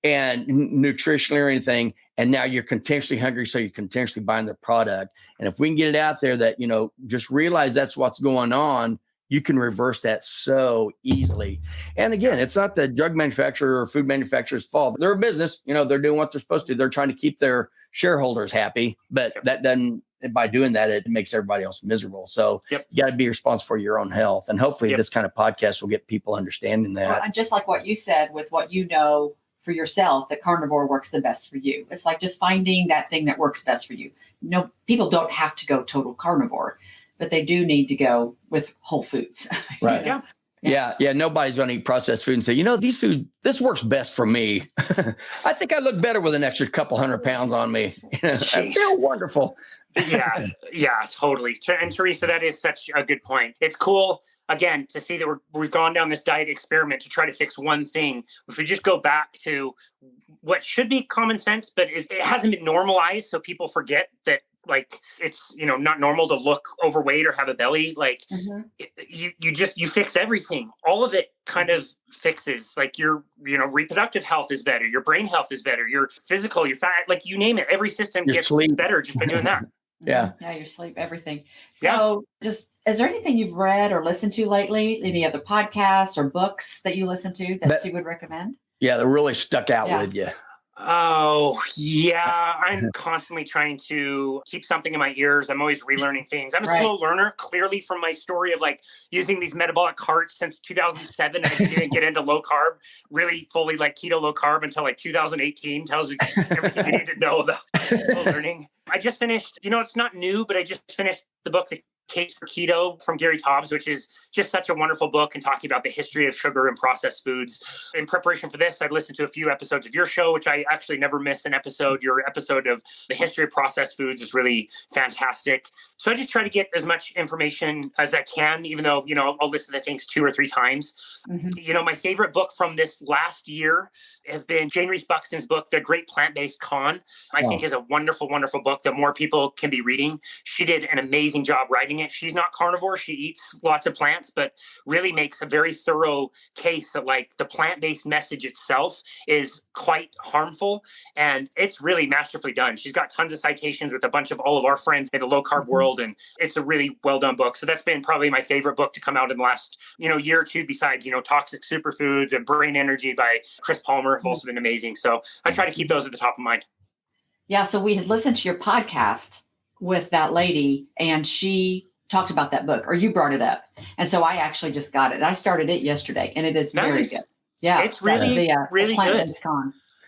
and nutritionally or anything. And now you're continuously hungry, so you're continuously buying their product. And if we can get it out there that, just realize that's what's going on, you can reverse that so easily. And again, it's not the drug manufacturer or food manufacturer's fault. They're a business, they're doing what they're supposed to. They're trying to keep their shareholders happy, but that doesn't, by doing that, it makes everybody else miserable. So you got to be responsible for your own health. And hopefully this kind of podcast will get people understanding that. Well, and just like what you said with what for yourself, that carnivore works the best for you. It's like just finding that thing that works best for you. People don't have to go total carnivore, but they do need to go with whole foods. Right. Yeah. Nobody's going to eat processed food and say, this works best for me. I think I look better with an extra couple 100 pounds on me. I feel wonderful. Yeah, totally. And Theresa, that is such a good point. It's cool, again, to see that we've gone down this diet experiment to try to fix one thing. If we just go back to what should be common sense, but it hasn't been normalized, so people forget that it's not normal to look overweight or have a belly. You fix everything. All of it kind of fixes your reproductive health is better, your brain health is better, your physical, your fat, you name it, every system gets better just by doing that. Yeah, your sleep, everything. So is there anything you've read or listened to lately, any other podcasts or books that you listen to that you would recommend? Yeah, that really stuck out with you. Oh, yeah. I'm constantly trying to keep something in my ears. I'm always relearning things. I'm a slow learner, clearly, from my story of using these metabolic carts since 2007. I didn't get into low carb, really fully keto low carb until 2018. Tells you everything you need to know about slow learning. I just finished, it's not new, but I just finished the book, The Case for Keto, from Gary Taubes, which is just such a wonderful book and talking about the history of sugar and processed foods. In preparation for this, I'd listened to a few episodes of your show, which I actually never miss an episode. Your episode of the history of processed foods is really fantastic. So I just try to get as much information as I can, even though, I'll listen to things 2 or 3 times. Mm-hmm. My favorite book from this last year has been Jane Reese Buxton's book, The Great Plant-Based Con. I think is a wonderful, wonderful book that more people can be reading. She did an amazing job writing doing it. She's not carnivore. She eats lots of plants, but really makes a very thorough case that like the plant-based message itself is quite harmful. And it's really masterfully done. She's got tons of citations with a bunch of all of our friends in the low carb world. And it's a really well done book. So that's been probably my favorite book to come out in the last, year or two, besides, Toxic Superfoods and Brain Energy by Chris Palmer have also been amazing. So I try to keep those at the top of mind. Yeah. So we had listened to your podcast with that lady and she talked about that book, or you brought it up. And so I actually just got it. I started it yesterday and it is very good. Yeah. It's really, really good.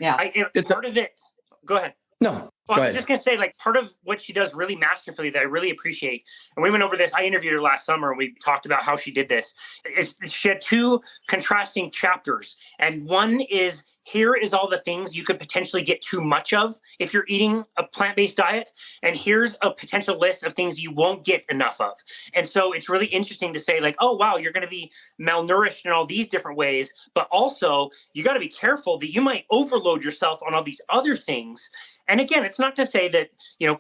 Yeah. Part of it. Go ahead. No. Well, I was just going to say, like, part of what she does really masterfully that I really appreciate, and we went over this, I interviewed her last summer, and we talked about how she did this, is she had two contrasting chapters. And one is, here is all the things you could potentially get too much of if you're eating a plant-based diet. And here's a potential list of things you won't get enough of. And so it's really interesting to say like, oh, wow, you're going to be malnourished in all these different ways. But also you got to be careful that you might overload yourself on all these other things. And again, it's not to say that,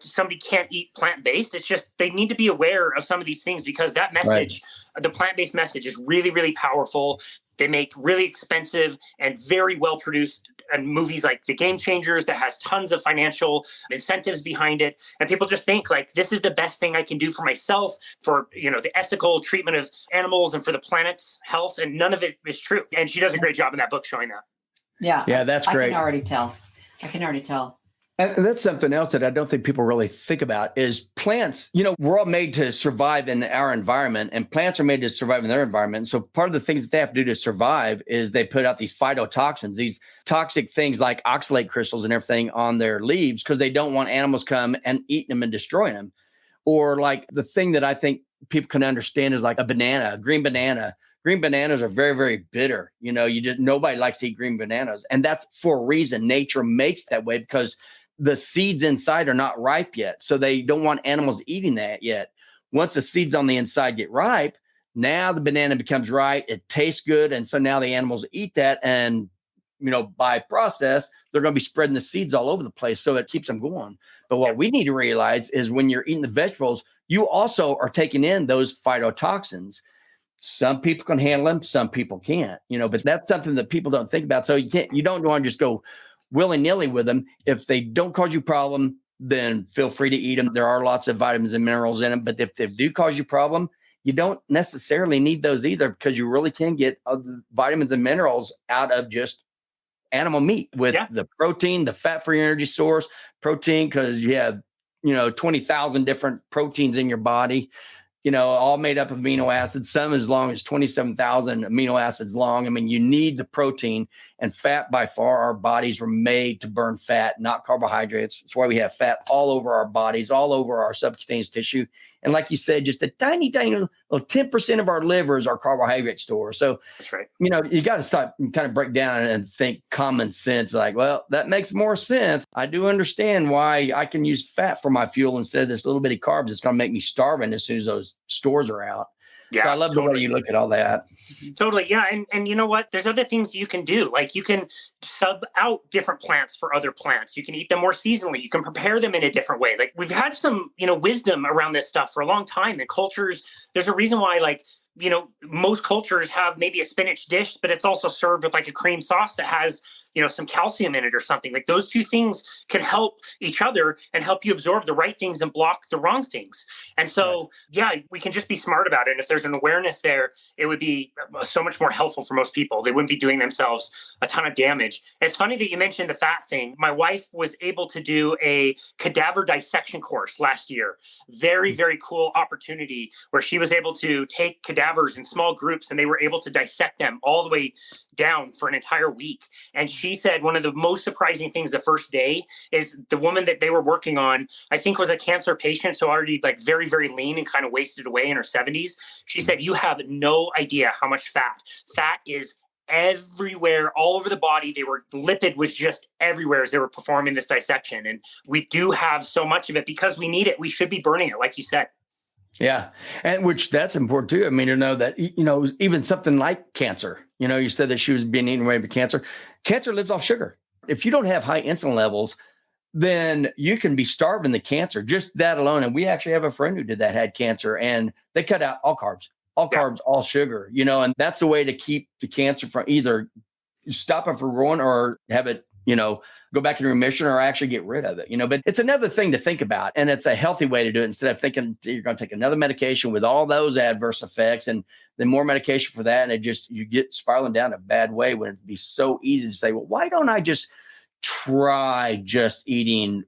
somebody can't eat plant-based. It's just they need to be aware of some of these things because that message, the plant-based message is really, really powerful. They make really expensive and very well-produced movies like The Game Changers that has tons of financial incentives behind it. And people just think like, this is the best thing I can do for myself, for, the ethical treatment of animals and for the planet's health. And none of it is true. And she does a great job in that book showing that. Yeah. Yeah, that's great. I can already tell. And that's something else that I don't think people really think about is plants. We're all made to survive in our environment and plants are made to survive in their environment. So part of the things that they have to do to survive is they put out these phytotoxins, these toxic things like oxalate crystals and everything on their leaves because they don't want animals come and eat them and destroy them. Or like the thing that I think people can understand is like a banana, a green banana. Green bananas are very, very bitter. Nobody likes to eat green bananas. And that's for a reason. Nature makes that way because the seeds inside are not ripe yet. So they don't want animals eating that yet. Once the seeds on the inside get ripe, now the banana becomes ripe. It tastes good. And so now the animals eat that. And, by process, they're going to be spreading the seeds all over the place. So it keeps them going. But what we need to realize is when you're eating the vegetables, you also are taking in those phytotoxins. Some people can handle them. Some people can't, but that's something that people don't think about. So you don't want to just go willy-nilly with them. If they don't cause you a problem, then feel free to eat them. There are lots of vitamins and minerals in them, but if they do cause you a problem, you don't necessarily need those either because you really can get other vitamins and minerals out of just animal meat with the protein, the fat-free energy source, protein, because you have, 20,000 different proteins in your body, all made up of amino acids, some as long as 27,000 amino acids long. I mean, you need the protein and fat. By far, our bodies were made to burn fat, not carbohydrates. That's why we have fat all over our bodies, all over our subcutaneous tissue. And like you said, just a tiny, tiny little 10% of our liver is our carbohydrate store. So that's right. You got to stop and kind of break down and think common sense. Like, well, that makes more sense. I do understand why I can use fat for my fuel instead of this little bitty carbs. It's going to make me starving as soon as those stores are out. Yeah, so I love the way you look at all that. Totally. Yeah. And you know what? There's other things you can do. Like you can sub out different plants for other plants. You can eat them more seasonally. You can prepare them in a different way. Like we've had some, wisdom around this stuff for a long time in cultures. There's a reason why most cultures have maybe a spinach dish, but it's also served with like a cream sauce that has some calcium in it or something. Like those two things can help each other and help you absorb the right things and block the wrong things. And so, we can just be smart about it. And if there's an awareness there, it would be so much more helpful for most people. They wouldn't be doing themselves a ton of damage. It's funny that you mentioned the fat thing. My wife was able to do a cadaver dissection course last year. Very, very cool opportunity where she was able to take cadavers in small groups and they were able to dissect them all the way down for an entire week. And she said one of the most surprising things the first day is the woman that they were working on, I think was a cancer patient. So already like very, very lean and kind of wasted away in her 70s. She said, you have no idea how much fat is everywhere, all over the body. Lipid was just everywhere as they were performing this dissection. And we do have so much of it because we need it. We should be burning it, like you said. Yeah. And which that's important too. I mean, to know that, even something like cancer, you said that she was being eaten away by cancer. Cancer lives off sugar. If you don't have high insulin levels, then you can be starving the cancer, just that alone. And we actually have a friend who did that, had cancer, and they cut out all carbs, all sugar, and that's the way to keep the cancer from either stop it from growing or have it, go back in remission or actually get rid of it, but it's another thing to think about. And it's a healthy way to do it instead of thinking you're going to take another medication with all those adverse effects and then more medication for that. And you get spiraling down a bad way when it'd be so easy to say, well, why don't I just try just eating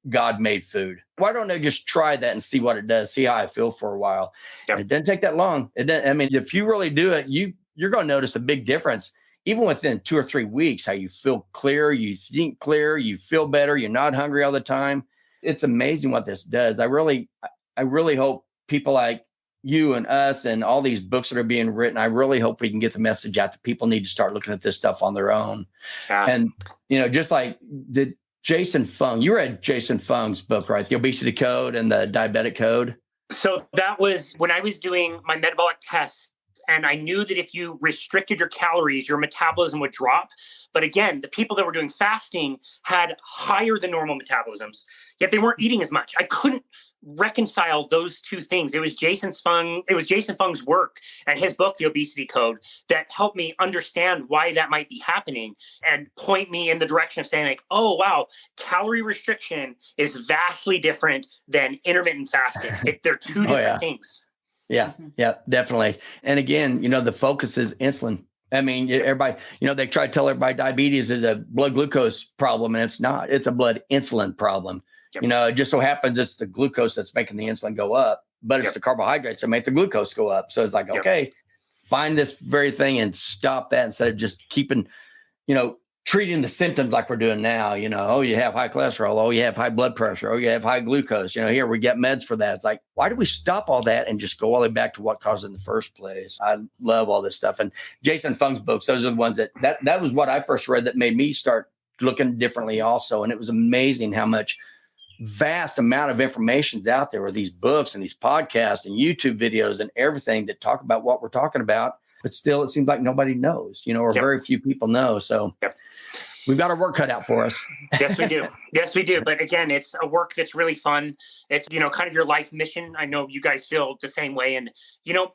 God-made food? Why don't I just try that and see what it does, see how I feel for a while? Yep. It doesn't take that long. If you really do it, you're going to notice a big difference. Even within 2 or 3 weeks, how you feel clear, you think clear, you feel better, you're not hungry all the time. It's amazing what this does. I really hope people like you and us and all these books that are being written, I really hope we can get the message out that people need to start looking at this stuff on their own. Yeah. And, just like the Jason Fung, you read Jason Fung's book, right? The Obesity Code and the Diabetic Code. So that was when I was doing my metabolic tests. And I knew that if you restricted your calories, your metabolism would drop. But again, the people that were doing fasting had higher than normal metabolisms, yet they weren't eating as much. I couldn't reconcile those two things. It was Jason Fung's work and his book, The Obesity Code, that helped me understand why that might be happening and point me in the direction of saying like, oh, wow, calorie restriction is vastly different than intermittent fasting. They're two different things. Yeah, definitely. And again, the focus is insulin. I mean, everybody, they try to tell everybody diabetes is a blood glucose problem, and it's not. It's a blood insulin problem. Yep. It just so happens it's the glucose that's making the insulin go up, but it's the carbohydrates that make the glucose go up. So it's like, okay, find this very thing and stop that instead of just keeping, treating the symptoms like we're doing now. Oh, you have high cholesterol. Oh, you have high blood pressure. Oh, you have high glucose. Here we get meds for that. It's like, why do we stop all that and just go all the way back to what caused it in the first place? I love all this stuff. And Jason Fung's books, those are the ones that was what I first read that made me start looking differently also. And it was amazing how much vast amount of information's out there with these books and these podcasts and YouTube videos and everything that talk about what we're talking about. But still, it seems like nobody knows, or very few people know. So we've got our work cut out for us. Yes, we do. Yes, we do. But again, it's a work that's really fun. It's, kind of your life mission. I know you guys feel the same way. And,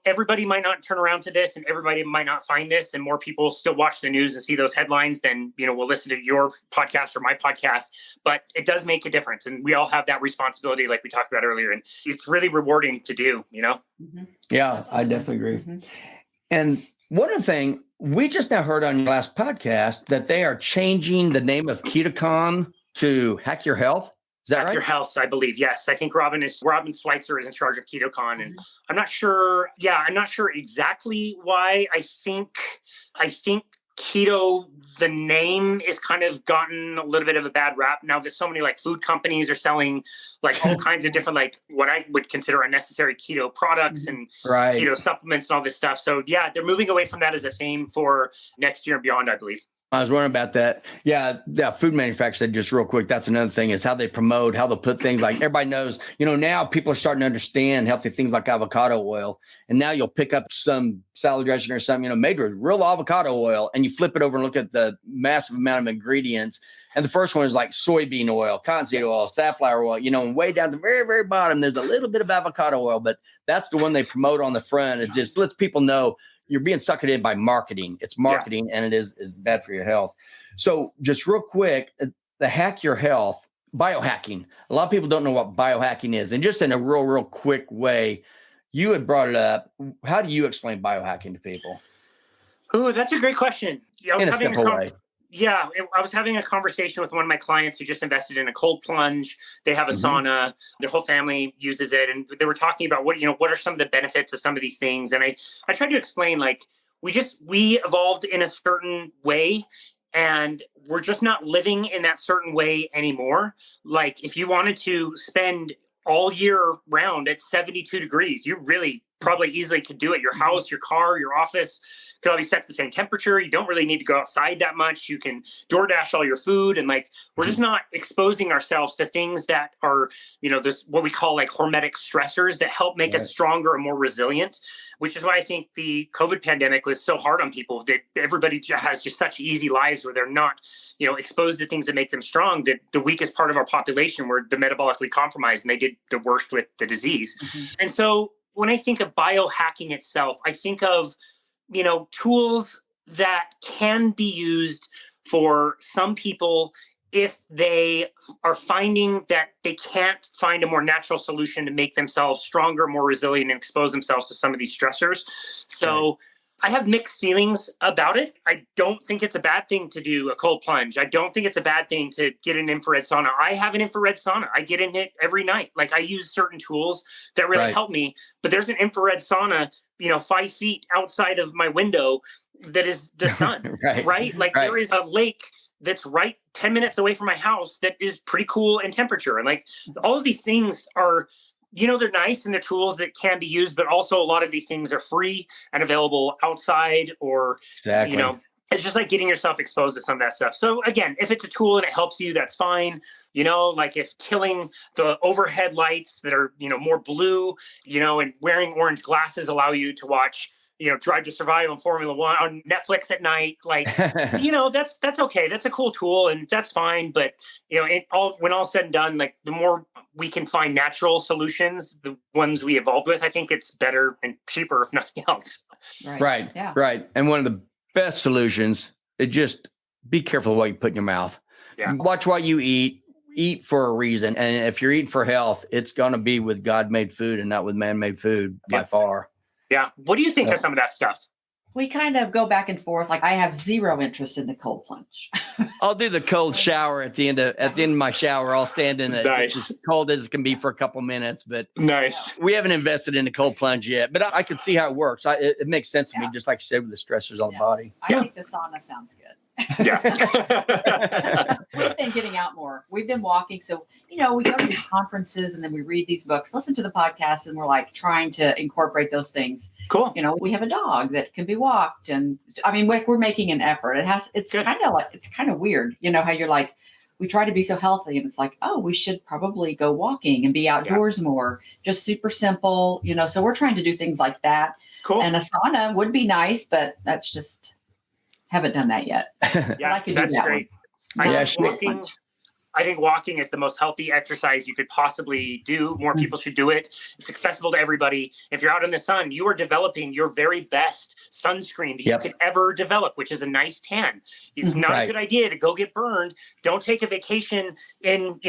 everybody might not turn around to this and everybody might not find this. And more people still watch the news and see those headlines than, will listen to your podcast or my podcast. But it does make a difference. And we all have that responsibility, like we talked about earlier. And it's really rewarding to do, Mm-hmm. Yeah, I definitely agree. Mm-hmm. And one other thing, we just now heard on your last podcast that they are changing the name of Ketocon to Hack Your Health. Is that right? Hack Your Health, I believe. Yes. I think Robin Schweitzer is in charge of Ketocon. And I'm not sure. Yeah, I'm not sure exactly why. I think keto, the name is kind of gotten a little bit of a bad rap now that so many like food companies are selling like all kinds of different, like what I would consider unnecessary keto products and keto supplements and all this stuff. So yeah, they're moving away from that as a theme for next year and beyond, I believe. I was wondering about that. Yeah, food manufacturers, just real quick, that's another thing is how they promote, how they'll put things like everybody knows, now people are starting to understand healthy things like avocado oil. And now you'll pick up some salad dressing or something, made with real avocado oil, and you flip it over and look at the massive amount of ingredients. And the first one is like soybean oil, cottonseed oil, safflower oil, and way down the very, very bottom, there's a little bit of avocado oil, but that's the one they promote on the front. It just lets people know you're being suckered in by marketing. It's marketing and it is bad for your health. So just real quick, the Hack Your Health, biohacking. A lot of people don't know what biohacking is. And just in a real quick way, you had brought it up. How do you explain biohacking to people? Oh, that's a great question. In a simple way. Yeah, I was having a conversation with one of my clients who just invested in a cold plunge. They have a sauna. Their whole family uses it. And they were talking about what are some of the benefits of some of these things. And I tried to explain, like, we evolved in a certain way and we're just not living in that certain way anymore. Like if you wanted to spend all year round at 72 degrees, you really probably easily could do at your house, your car, your office. Could all be set at the same temperature. You don't really need to go outside that much. You can DoorDash all your food, and like we're just not exposing ourselves to things that are, this what we call like hormetic stressors that help make us stronger and more resilient. Which is why I think the COVID pandemic was so hard on people, that everybody has just such easy lives where they're not, exposed to things that make them strong. That the weakest part of our population were the metabolically compromised, and they did the worst with the disease. And so when I think of biohacking itself, I think of tools that can be used for some people if they are finding that they can't find a more natural solution to make themselves stronger, more resilient, and expose themselves to some of these stressors. So I have mixed feelings about it. I don't think it's a bad thing to do a cold plunge. I don't think it's a bad thing to get an infrared sauna. I have an infrared sauna. I get in it every night. Like I use certain tools that really help me, but there's an infrared sauna, 5 feet outside of my window that is the sun, right? Like there is a lake that's right 10 minutes away from my house that is pretty cool in temperature. And like all of these things are, they're nice and they're tools that can be used, but also a lot of these things are free and available outside or, it's just like getting yourself exposed to some of that stuff. So again, if it's a tool and it helps you, that's fine. Like if killing the overhead lights that are, more blue, and wearing orange glasses allow you to watch, Drive to Survive on Formula One on Netflix at night. Like, that's okay. That's a cool tool and that's fine. But, when all's said and done, like the more we can find natural solutions, the ones we evolved with, I think it's better and cheaper, if nothing else. Right. And one of the best solutions is just be careful of what you put in your mouth. Watch what you eat for a reason. And if you're eating for health, it's going to be with God-made food and not with man-made food by far. Yeah. What do you think of some of that stuff? We kind of go back and forth. Like I have zero interest in the cold plunge. I'll do the cold shower at the end of my shower. I'll stand in it as cold as it can be for a couple minutes, but we haven't invested in the cold plunge yet, but I can see how it works. It makes sense to me, just like you said, with the stressors on the body. I think the sauna sounds good. Yeah. We've been getting out more. We've been walking. So, we go to these conferences and then we read these books, listen to the podcast, and we're like trying to incorporate those things. Cool. We have a dog that can be walked. And I mean, we're making an effort. It's kind of weird, how you're like, we try to be so healthy and it's like, oh, we should probably go walking and be outdoors more, just super simple, so we're trying to do things like that. Cool. And a sauna would be nice, but that's just, haven't done that yet. That's great. I think walking is the most healthy exercise you could possibly do. More people should do it. It's accessible to everybody. If you're out in the sun, you are developing your very best sunscreen that you could ever develop, which is a nice tan. It's not a good idea to go get burned. Don't take a vacation in,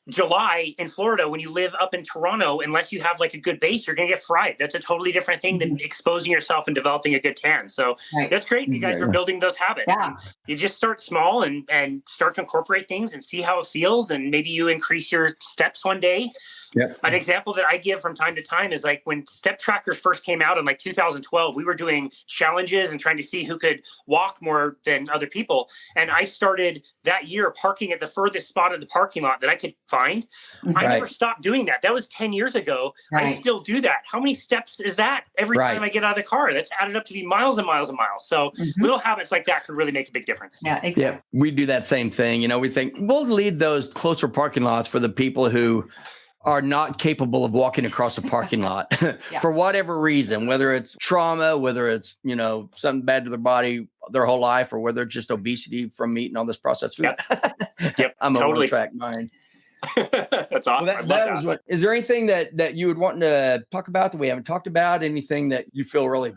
July in Florida when you live up in Toronto, unless you have like a good base, you're going to get fried. That's a totally different thing than exposing yourself and developing a good tan. So that's great. You guys are building those habits. Yeah. You just start small and start to incorporate things and see how it feels. And maybe you increase your steps one day. Yep. An example that I give from time to time is like when step trackers first came out in like 2012, we were doing challenges and trying to see who could walk more than other people. And I started that year parking at the furthest spot of the parking lot that I could find. I never stopped doing that. That was 10 years ago. I still do that. How many steps is that every time I get out of the car? That's added up to be miles and miles and miles. So little habits like that could really make a big difference. Yeah, exactly. Yeah, we do that same thing. We think we'll leave those closer parking lots for the people who are not capable of walking across a parking lot for whatever reason, whether it's trauma, whether it's, something bad to their body their whole life, or whether it's just obesity from eating all this processed food. I'm a one-track mind. That's awesome. Well, is there anything that you would want to talk about that we haven't talked about? Anything that you feel really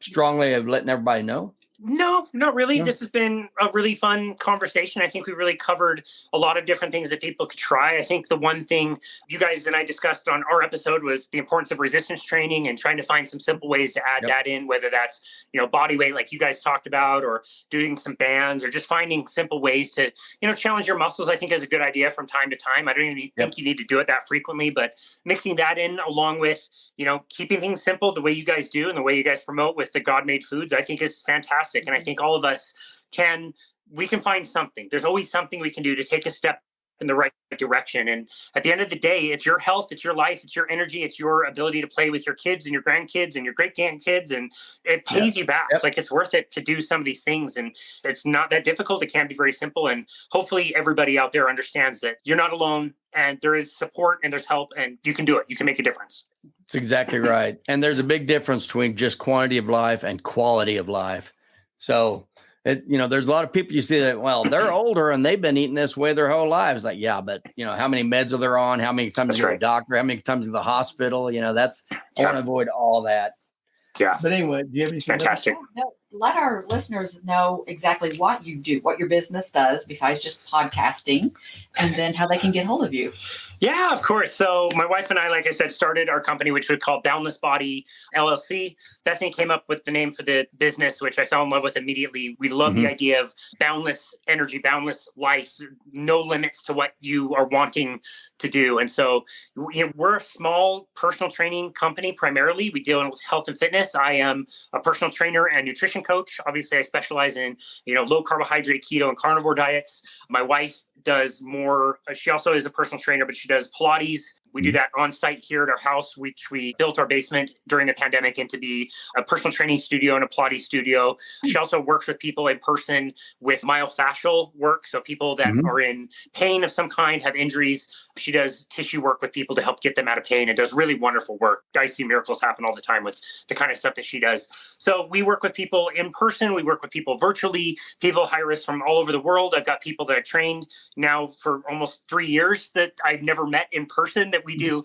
strongly of letting everybody know? No, not really. No. This has been a really fun conversation. I think we really covered a lot of different things that people could try. I think the one thing you guys and I discussed on our episode was the importance of resistance training and trying to find some simple ways to add that in, whether that's, body weight like you guys talked about, or doing some bands, or just finding simple ways to, challenge your muscles. I think is a good idea from time to time. I don't even think you need to do it that frequently, but mixing that in along with, keeping things simple the way you guys do and the way you guys promote with the God-made foods, I think is fantastic. And I think all of us we can find something. There's always something we can do to take a step in the right direction. And at the end of the day, it's your health, it's your life, it's your energy, it's your ability to play with your kids and your grandkids and your great grandkids. And it pays you back. Like, it's worth it to do some of these things. And it's not that difficult. It can be very simple. And hopefully everybody out there understands that you're not alone, and there is support and there's help, and you can do it. You can make a difference. That's exactly right. And there's a big difference between just quantity of life and quality of life. So, there's a lot of people you see that, well, they're older and they've been eating this way their whole lives. Like, yeah, but how many meds are they on? How many times to the doctor? How many times to the hospital? I want to avoid all that. Yeah. But anyway, do you have anything? Fantastic. Let our listeners know exactly what you do, what your business does besides just podcasting, and then how they can get hold of you. Yeah, of course. So my wife and I, like I said, started our company, which we call Boundless Body LLC. Bethany came up with the name for the business, which I fell in love with immediately. We love the idea of boundless energy, boundless life, no limits to what you are wanting to do. And so we're a small personal training company primarily. We deal with health and fitness. I am a personal trainer and nutrition coach. Obviously, I specialize in low carbohydrate, keto, and carnivore diets. My wife does more. She also is a personal trainer, but she does Pilates. We do that on site here at our house, which we built our basement during the pandemic into be a personal training studio and a Pilates studio. She also works with people in person with myofascial work. So people that are in pain of some kind, have injuries. She does tissue work with people to help get them out of pain and does really wonderful work. I see miracles happen all the time with the kind of stuff that she does. So we work with people in person. We work with people virtually, people high risk from all over the world. I've got people that I trained now for almost 3 years that I've never met in person, that we do,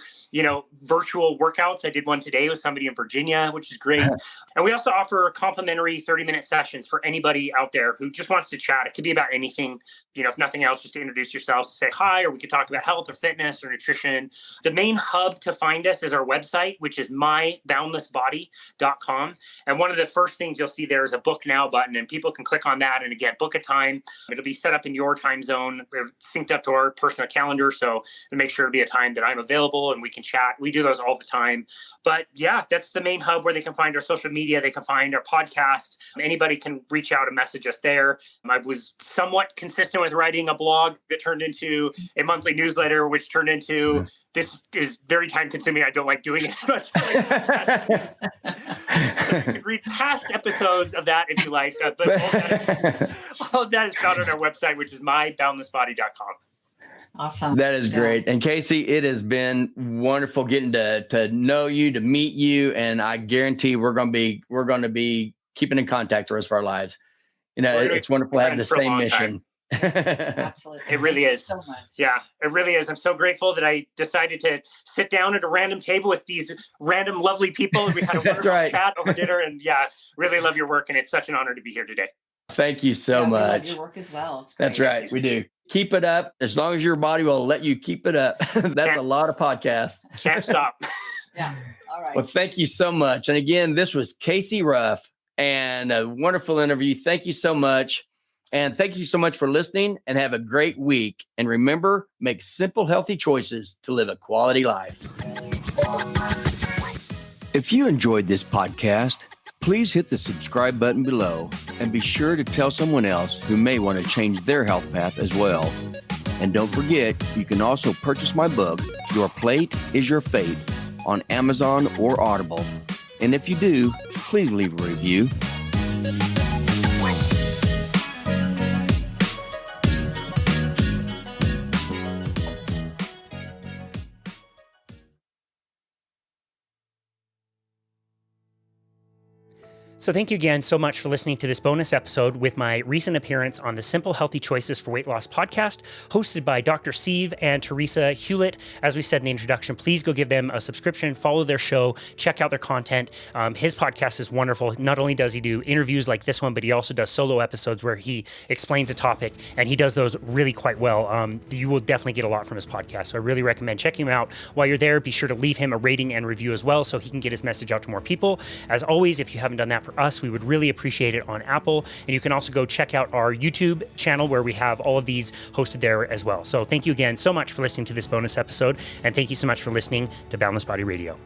virtual workouts. I did one today with somebody in Virginia, which is great. And we also offer complimentary 30-minute sessions for anybody out there who just wants to chat. It could be about anything, if nothing else, just to introduce yourselves, say hi, or we could talk about health or fitness or nutrition. The main hub to find us is our website, which is myboundlessbody.com. And one of the first things you'll see there is a book now button, and people can click on that and again, book a time. It'll be set up in your time zone. We're synced up to our personal calendar. So to make sure it'll be a time that I'm available and we can chat. We do those all the time. But yeah, that's the main hub where they can find our social media. They can find our podcast. Anybody can reach out and message us there. I was somewhat consistent with writing a blog that turned into a monthly newsletter, which turned into, this is very time consuming. I don't like doing it as much. So you can read past episodes of that if you like. But all of that is found on our website, which is myboundlessbody.com. Awesome. That is great. And Casey, it has been wonderful getting to know you, to meet you. And I guarantee we're going to be keeping in contact the rest of our lives. It's wonderful having the same mission. Absolutely. It really is. So much. Yeah, it really is. I'm so grateful that I decided to sit down at a random table with these random lovely people. We had a wonderful chat over dinner, and really love your work. And it's such an honor to be here today. Thank you so much. We love your work as well. It's great. That's right. We do. Keep it up. As long as your body will let you keep it up. That's a lot of podcasts. Can't stop. Yeah. All right. Well, thank you so much. And again, this was Casey Ruff, and a wonderful interview. Thank you so much. And thank you so much for listening, and have a great week. And remember, make simple, healthy choices to live a quality life. If you enjoyed this podcast, please hit the subscribe button below and be sure to tell someone else who may want to change their health path as well. And don't forget, you can also purchase my book, Your Plate is Your Fate, on Amazon or Audible. And if you do, please leave a review. So thank you again so much for listening to this bonus episode with my recent appearance on the Simple Healthy Choices for Weight Loss podcast, hosted by Dr. Steve and Theresa Hughlett. As we said in the introduction, please go give them a subscription, follow their show, check out their content. His podcast is wonderful. Not only does he do interviews like this one, but he also does solo episodes where he explains a topic, and he does those really quite well. You will definitely get a lot from his podcast. So I really recommend checking him out. While you're there, be sure to leave him a rating and review as well, so he can get his message out to more people. As always, if you haven't done that for us, we would really appreciate it on Apple. And you can also go check out our YouTube channel where we have all of these hosted there as well. So thank you again so much for listening to this bonus episode. And thank you so much for listening to Boundless Body Radio.